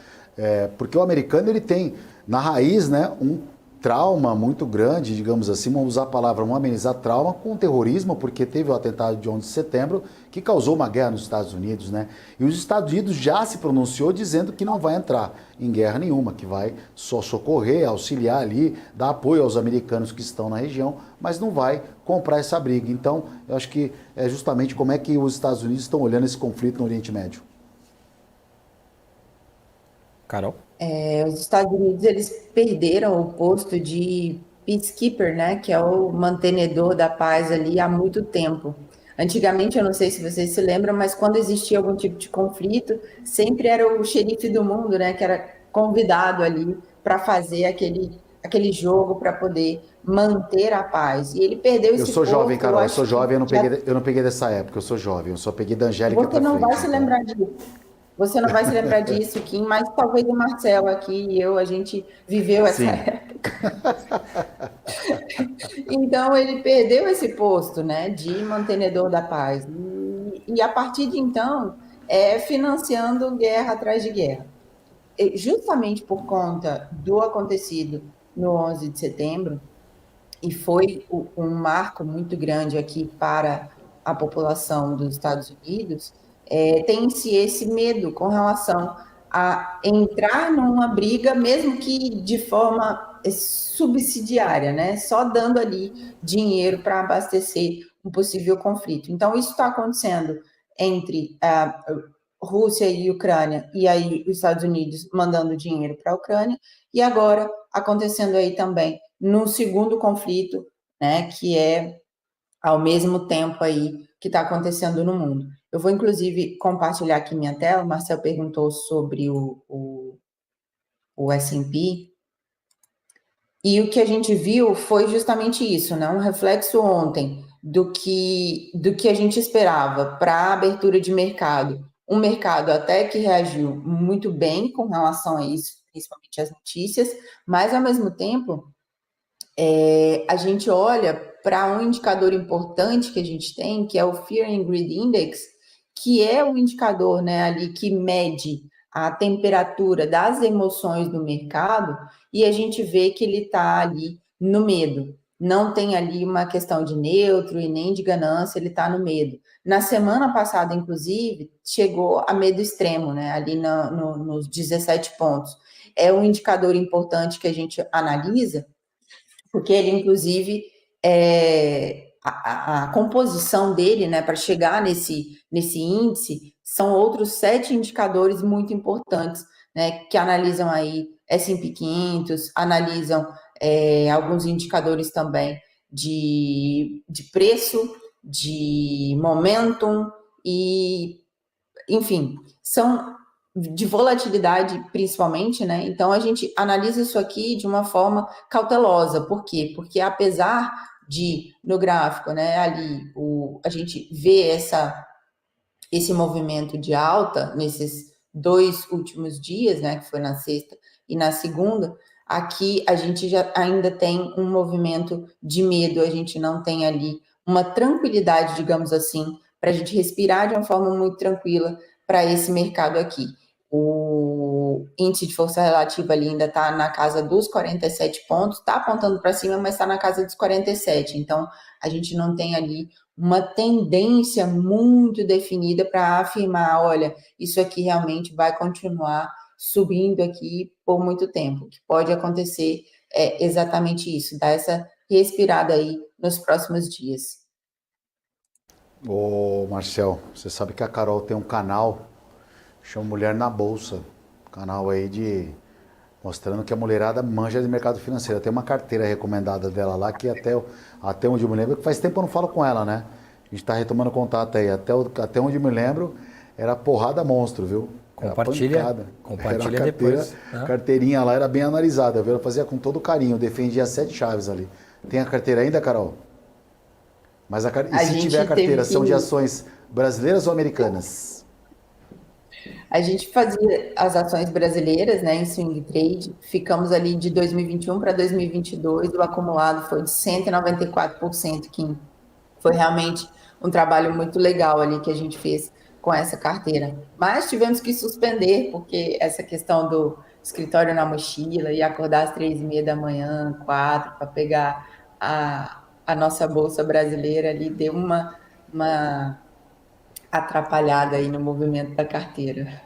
porque o americano ele tem, na raiz, né, um trauma muito grande, digamos assim, vamos usar a palavra, vamos amenizar trauma com o terrorismo, porque teve o atentado de 11 de setembro, que causou uma guerra nos Estados Unidos, né? E os Estados Unidos já se pronunciou dizendo que não vai entrar em guerra nenhuma, que vai só socorrer, auxiliar ali, dar apoio aos americanos que estão na região, mas não vai comprar essa briga. Então, eu acho que é justamente como é que os Estados Unidos estão olhando esse conflito no Oriente Médio. Carol? Os Estados Unidos, eles perderam o posto de peacekeeper, né, que é o mantenedor da paz ali há muito tempo. Antigamente, eu não sei se vocês se lembram, mas quando existia algum tipo de conflito, sempre era o xerife do mundo, né, que era convidado ali para fazer aquele jogo para poder manter a paz. E ele perdeu esse posto. Eu sou jovem, Carol, eu sou jovem, eu não peguei dessa época, eu sou jovem, eu só peguei da Angélica pra frente. Você não vai se lembrar disso. Você não vai se lembrar disso, Kim, mas talvez o Marcel aqui e a gente viveu essa época. Então, ele perdeu esse posto, né, de mantenedor da paz. E a partir de então, financiando guerra atrás de guerra. E justamente por conta do acontecido no 11 de setembro, e foi um marco muito grande aqui para a população dos Estados Unidos, tem-se esse medo com relação a entrar numa briga, mesmo que de forma subsidiária, né? Só dando ali dinheiro para abastecer um possível conflito. Então, isso está acontecendo entre a Rússia e Ucrânia, e aí os Estados Unidos mandando dinheiro para a Ucrânia, e agora acontecendo aí também no segundo conflito, né? Que é ao mesmo tempo aí que está acontecendo no mundo. Eu vou, inclusive, compartilhar aqui minha tela. O Marcel perguntou sobre o S&P. E o que a gente viu foi justamente isso, né? Um reflexo ontem do que a gente esperava para a abertura de mercado. Um mercado até que reagiu muito bem com relação a isso, principalmente as notícias, mas, ao mesmo tempo, a gente olha para um indicador importante que a gente tem, que é o Fear and Greed Index, que é o indicador, né, ali que mede a temperatura das emoções do mercado, e a gente vê que ele está ali no medo. não tem ali uma questão de neutro e nem de ganância, ele está no medo. Na semana passada, inclusive, chegou a medo extremo, né? Ali nos 17 pontos. É um indicador importante que a gente analisa, porque ele, inclusive, a composição dele, né, para chegar nesse índice, são outros 7 indicadores muito importantes, né, que analisam aí S&P 500, analisam alguns indicadores também de preço, de momentum e, enfim, são de volatilidade principalmente, né? Então a gente analisa isso aqui de uma forma cautelosa. Por quê? Porque apesar de, no gráfico, né, ali a gente vê esse movimento de alta nesses 2 últimos dias, né, que foi na sexta e na segunda, aqui a gente já ainda tem um movimento de medo, a gente não tem ali uma tranquilidade, digamos assim, para a gente respirar de uma forma muito tranquila para esse mercado aqui. O índice de força relativa ali ainda está na casa dos 47 pontos, está apontando para cima, mas está na casa dos 47. Então, a gente não tem ali uma tendência muito definida para afirmar, olha, isso aqui realmente vai continuar subindo aqui por muito tempo. O que pode acontecer é exatamente isso, dar essa respirada aí nos próximos dias. Ô, Marcel, você sabe que a Carol tem um canal, chama Mulher na Bolsa, canal aí mostrando que a mulherada manja de mercado financeiro. Tem uma carteira recomendada dela lá, que até onde eu me lembro, que faz tempo eu não falo com ela, né? A gente tá retomando contato aí, até onde eu me lembro, era porrada monstro, viu? Compartilha depois. Carteirinha lá era bem analisada, viu? Ela fazia com todo carinho, defendia 7 chaves ali. Tem a carteira ainda, Carol? Mas e se tiver a carteira, são de ações brasileiras ou americanas? A gente fazia as ações brasileiras, né, em swing trade, ficamos ali de 2021 para 2022, o acumulado foi de 194%, que foi realmente um trabalho muito legal ali que a gente fez com essa carteira. Mas tivemos que suspender, porque essa questão do escritório na mochila e acordar às 3h30 da manhã, 4, para pegar a nossa bolsa brasileira ali, deu uma atrapalhada aí no movimento da carteira.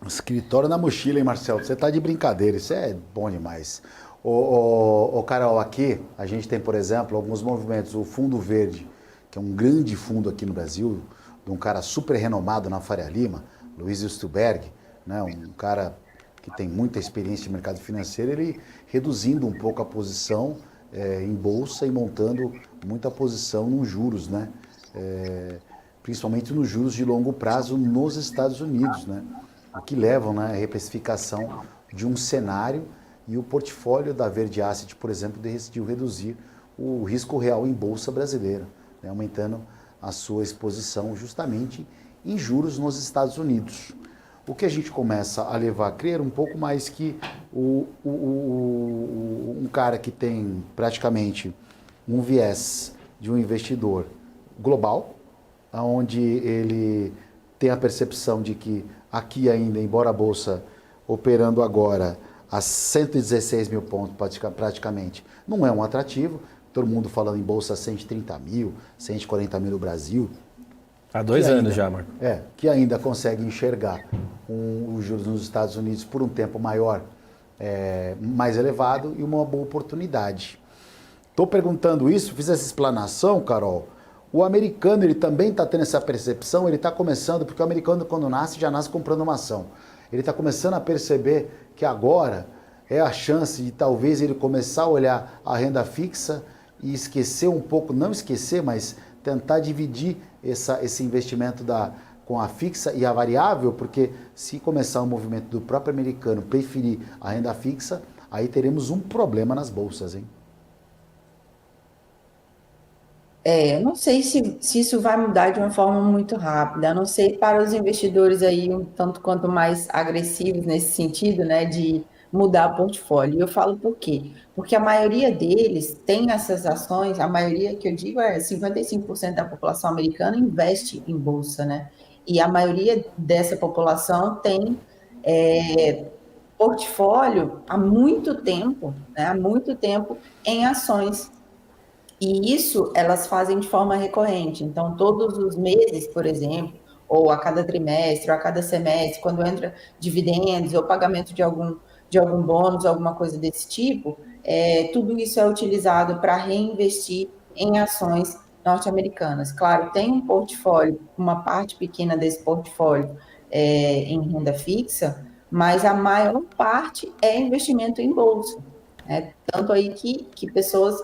Escritório na mochila, hein, Marcelo? Você tá de brincadeira, isso é bom demais. Ô, Carol, aqui a gente tem, por exemplo, alguns movimentos. O Fundo Verde, que é um grande fundo aqui no Brasil, de um cara super renomado na Faria Lima, Luiz Stuberg, né, um cara que tem muita experiência de mercado financeiro, ele reduzindo um pouco a posição em bolsa e montando muita posição nos juros, né? Principalmente nos juros de longo prazo nos Estados Unidos, né? O que levam, né, a reprecificação de um cenário, e o portfólio da Verde Asset, por exemplo, decidiu reduzir o risco real em bolsa brasileira, né, aumentando a sua exposição justamente em juros nos Estados Unidos. O que a gente começa a levar a crer um pouco mais que um cara que tem praticamente um viés de um investidor global, onde ele tem a percepção de que aqui ainda, embora a Bolsa operando agora a 116 mil pontos praticamente, não é um atrativo, todo mundo falando em Bolsa 130 mil, 140 mil no Brasil. Há 2 anos já, Marco. Que ainda consegue enxergar os juros nos Estados Unidos por um tempo maior, mais elevado, e uma boa oportunidade. Estou perguntando isso, fiz essa explanação, Carol. O americano, ele também está tendo essa percepção, ele está começando, porque o americano quando nasce, já nasce comprando uma ação. Ele está começando a perceber que agora é a chance de talvez ele começar a olhar a renda fixa e esquecer um pouco, não esquecer, mas tentar dividir esse investimento com a fixa e a variável, porque se começar o movimento do próprio americano preferir a renda fixa, aí teremos um problema nas bolsas, hein? Eu não sei se isso vai mudar de uma forma muito rápida, a não ser para os investidores aí um tanto quanto mais agressivos nesse sentido, né, de mudar o portfólio. E eu falo por quê? Porque a maioria deles tem essas ações, a maioria que eu digo 55% da população americana investe em bolsa, né? E a maioria dessa população tem portfólio há muito tempo, né, há muito tempo em ações. E isso elas fazem de forma recorrente. Então, todos os meses, por exemplo, ou a cada trimestre, ou a cada semestre, quando entra dividendos ou pagamento de algum bônus, alguma coisa desse tipo, tudo isso é utilizado para reinvestir em ações norte-americanas. Claro, tem um portfólio, uma parte pequena desse portfólio em renda fixa, mas a maior parte é investimento em bolsa. Né? Tanto aí que pessoas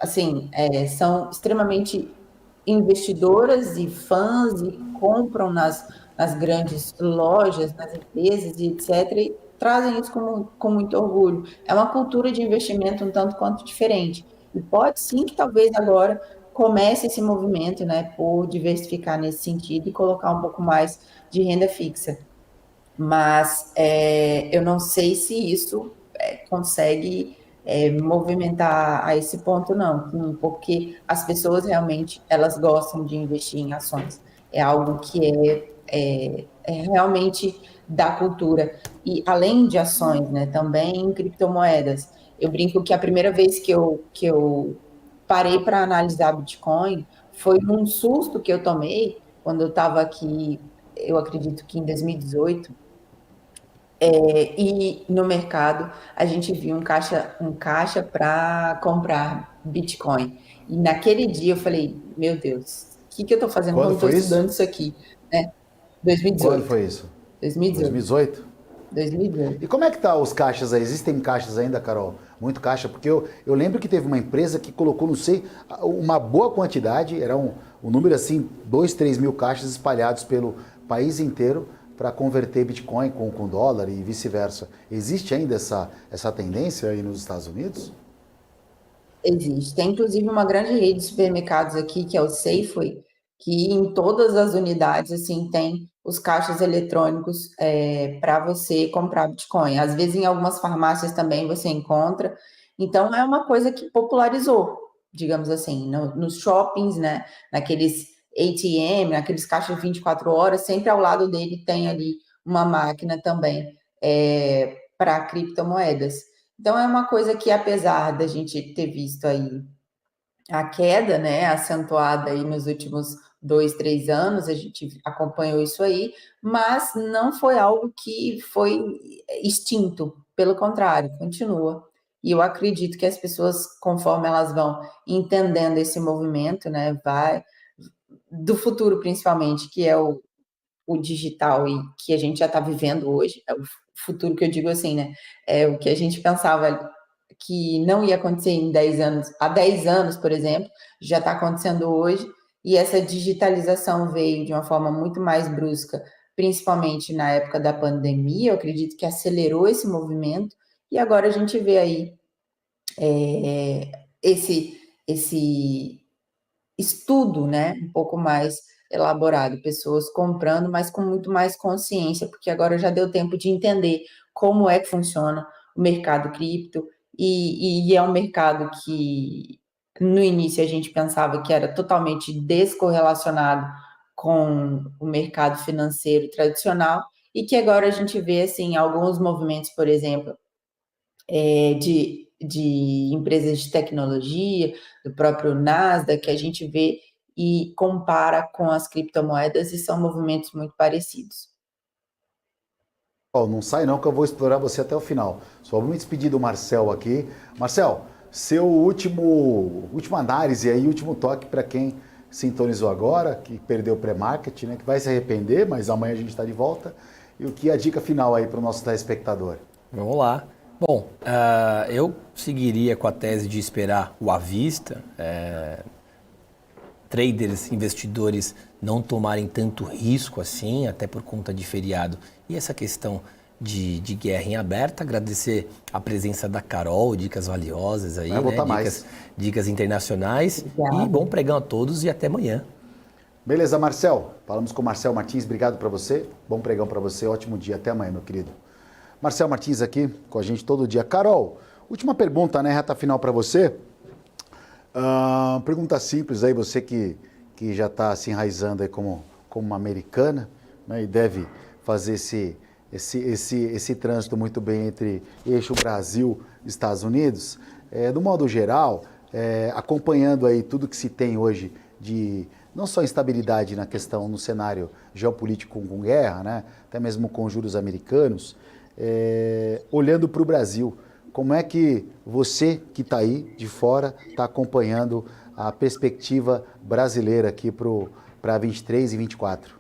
assim, são extremamente investidoras e fãs e compram nas grandes lojas, nas empresas e etc. E trazem isso com muito orgulho. É uma cultura de investimento um tanto quanto diferente. E pode sim que talvez agora comece esse movimento, né, por diversificar nesse sentido e colocar um pouco mais de renda fixa. Mas eu não sei se isso consegue movimentar a esse ponto, não, porque as pessoas realmente, elas gostam de investir em ações. É algo que é realmente da cultura. E além de ações, né, também em criptomoedas. Eu brinco que a primeira vez que eu parei para analisar Bitcoin foi um susto que eu tomei quando eu estava aqui, eu acredito que em 2018, e no mercado a gente viu um caixa para comprar Bitcoin. E naquele dia eu falei, meu Deus, o que eu estou fazendo quando estou estudando isso aqui? Né? 2018. Quando foi isso? 2018. 2018. E como é que tá os caixas aí? Existem caixas ainda, Carol? Muito caixa? Porque eu lembro que teve uma empresa que colocou, não sei, uma boa quantidade, era um número assim, 2, 3 mil caixas espalhados pelo país inteiro, para converter Bitcoin com dólar e vice-versa. Existe ainda essa tendência aí nos Estados Unidos? Existe. Tem inclusive uma grande rede de supermercados aqui, que é o Safeway, que em todas as unidades assim tem os caixas eletrônicos para você comprar Bitcoin. Às vezes em algumas farmácias também você encontra. Então é uma coisa que popularizou, digamos assim, nos shoppings, né? Naqueles ATM, aqueles caixas 24 horas, sempre ao lado dele tem ali uma máquina também para criptomoedas. Então é uma coisa que, apesar da gente ter visto aí a queda, né, acentuada aí nos últimos 2, 3 anos, a gente acompanhou isso aí, mas não foi algo que foi extinto, pelo contrário, continua. E eu acredito que as pessoas, conforme elas vão entendendo esse movimento, né, do futuro principalmente, que é o digital e que a gente já está vivendo hoje, é o futuro que eu digo assim, né, é o que a gente pensava que não ia acontecer em 10 anos, há 10 anos, por exemplo, já está acontecendo hoje, e essa digitalização veio de uma forma muito mais brusca, principalmente na época da pandemia, eu acredito que acelerou esse movimento, e agora a gente vê aí esse estudo, né, um pouco mais elaborado, pessoas comprando, mas com muito mais consciência, porque agora já deu tempo de entender como é que funciona o mercado cripto, e é um mercado que no início a gente pensava que era totalmente descorrelacionado com o mercado financeiro tradicional, e que agora a gente vê, assim, alguns movimentos, por exemplo, de empresas de tecnologia, do próprio Nasdaq, que a gente vê e compara com as criptomoedas, e são movimentos muito parecidos. Não sai não, que eu vou explorar você até o final. Só vou me despedir do Marcel aqui. Marcel, seu última análise aí, último toque para quem sintonizou agora, que perdeu o pré-market, né, que vai se arrepender, mas amanhã a gente está de volta. E o que é a dica final aí para o nosso telespectador? Vamos lá. Bom, eu seguiria com a tese de esperar o à vista, traders, investidores não tomarem tanto risco assim, até por conta de feriado. E essa questão de guerra em aberto, agradecer a presença da Carol, dicas valiosas aí, né? Dicas internacionais. Obrigado. E bom pregão a todos e até amanhã. Beleza, Marcel. Falamos com o Marcel Martins, obrigado para você. Bom pregão para você, ótimo dia. Até amanhã, meu querido. Marcel Martins aqui com a gente todo dia. Carol, última pergunta, né? Reta final para você. Pergunta simples aí, você que já está se enraizando aí como uma americana, né? E deve fazer esse trânsito muito bem entre eixo Brasil e Estados Unidos. Do modo geral, acompanhando aí tudo que se tem hoje de não só instabilidade na questão no cenário geopolítico com guerra, né, até mesmo com juros americanos, olhando para o Brasil, como é que você que está aí de fora está acompanhando a perspectiva brasileira aqui para 23 e 24?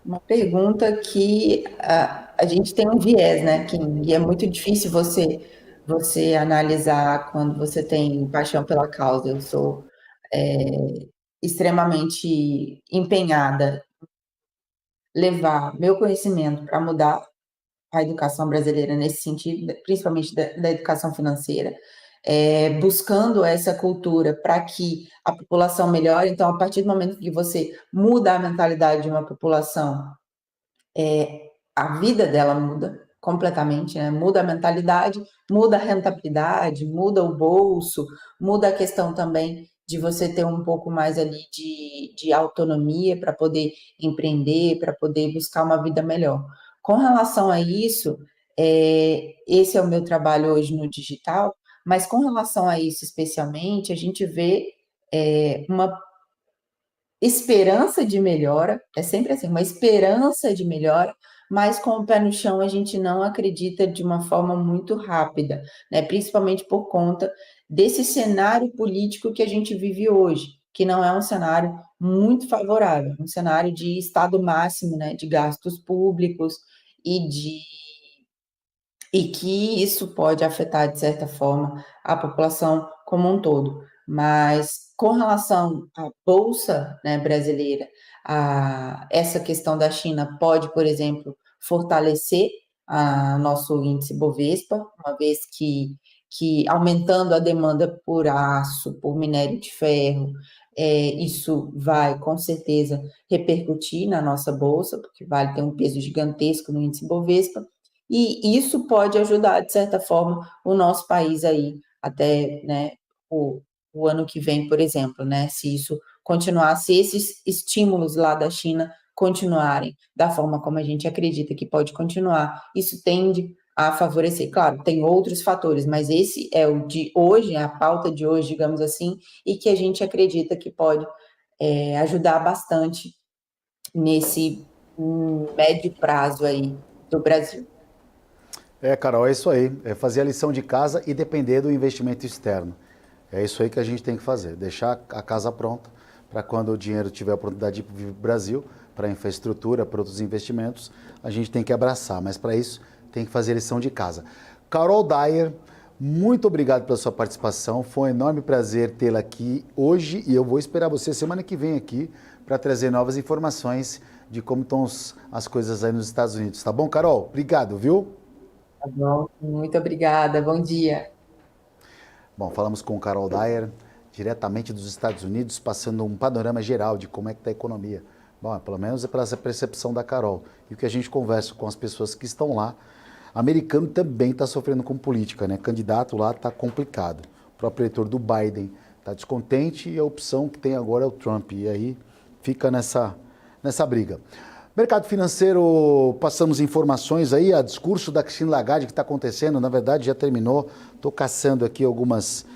Uma pergunta que a gente tem um viés, né, Kim? E é muito difícil você analisar quando você tem paixão pela causa. Eu sou extremamente empenhada em levar meu conhecimento para mudar a educação brasileira nesse sentido, principalmente da educação financeira, buscando essa cultura para que a população melhore. Então, a partir do momento que você muda a mentalidade de uma população, a vida dela muda completamente, né? Muda a mentalidade, muda a rentabilidade, muda o bolso, muda a questão também de você ter um pouco mais ali de autonomia para poder empreender, para poder buscar uma vida melhor. Com relação a isso, esse é o meu trabalho hoje no digital, mas com relação a isso especialmente, a gente vê uma esperança de melhora, é sempre assim, uma esperança de melhora, mas com o pé no chão a gente não acredita de uma forma muito rápida, né? Principalmente por conta desse cenário político que a gente vive hoje, que não é um cenário muito favorável, um cenário de estado máximo, né, de gastos públicos e que isso pode afetar, de certa forma, a população como um todo. Mas, com relação à Bolsa, né, brasileira, essa questão da China pode, por exemplo, fortalecer nosso índice Bovespa, uma vez que aumentando a demanda por aço, por minério de ferro, isso vai, com certeza, repercutir na nossa Bolsa, porque vai ter um peso gigantesco no índice Bovespa, e isso pode ajudar, de certa forma, o nosso país aí, até, né, o ano que vem, por exemplo, né, se isso continuar, se esses estímulos lá da China continuarem da forma como a gente acredita que pode continuar, isso tende a favorecer. Claro, tem outros fatores, mas esse é o de hoje, é a pauta de hoje, digamos assim, e que a gente acredita que pode ajudar bastante nesse médio prazo aí do Brasil. Carol, é isso aí. É fazer a lição de casa e depender do investimento externo. É isso aí que a gente tem que fazer. Deixar a casa pronta para quando o dinheiro tiver a oportunidade de ir para o Brasil, para infraestrutura, para outros investimentos, a gente tem que abraçar. Mas para isso tem que fazer a lição de casa. Carol Dyer, muito obrigado pela sua participação. Foi um enorme prazer tê-la aqui hoje e eu vou esperar você semana que vem aqui para trazer novas informações de como estão as coisas aí nos Estados Unidos. Tá bom, Carol? Obrigado, viu? Tá bom, muito obrigada, bom dia. Bom, falamos com Carol Dyer, diretamente dos Estados Unidos, passando um panorama geral de como é que está a economia. Bom, pelo menos é pela essa percepção da Carol. E o que a gente conversa com as pessoas que estão lá, americano também está sofrendo com política, né? Candidato lá está complicado. O próprio eleitor do Biden está descontente e a opção que tem agora é o Trump. E aí fica nessa briga. Mercado financeiro, passamos informações aí, a discurso da Christine Lagarde que está acontecendo, na verdade já terminou, estou caçando aqui algumas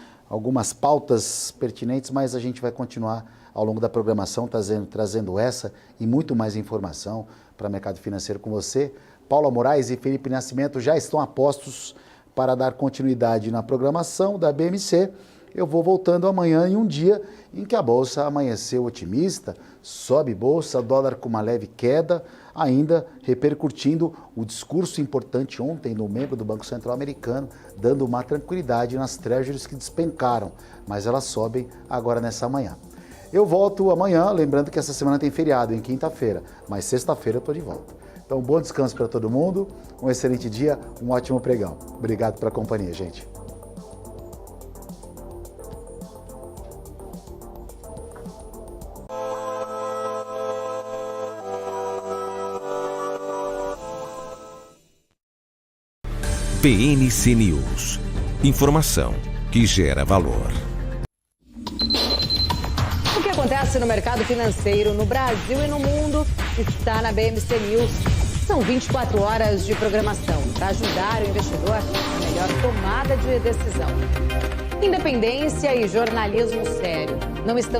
pautas pertinentes, mas a gente vai continuar ao longo da programação trazendo essa e muito mais informação para o mercado financeiro com você. Paula Moraes e Felipe Nascimento já estão a postos para dar continuidade na programação da BMC. Eu vou voltando amanhã em um dia em que a Bolsa amanheceu otimista, sobe Bolsa, dólar com uma leve queda, ainda repercutindo o discurso importante ontem do membro do Banco Central americano, dando uma tranquilidade nas treasuries que despencaram, mas elas sobem agora nessa manhã. Eu volto amanhã, lembrando que essa semana tem feriado, em quinta-feira, mas sexta-feira eu estou de volta. Então, bom descanso para todo mundo, um excelente dia, um ótimo pregão. Obrigado pela companhia, gente. PNC News. Informação que gera valor. O que acontece acontece no mercado financeiro, no Brasil e no mundo, está na BMC News. São 24 horas de programação para ajudar o investidor a melhor tomada de decisão. Independência e jornalismo sério. Não estão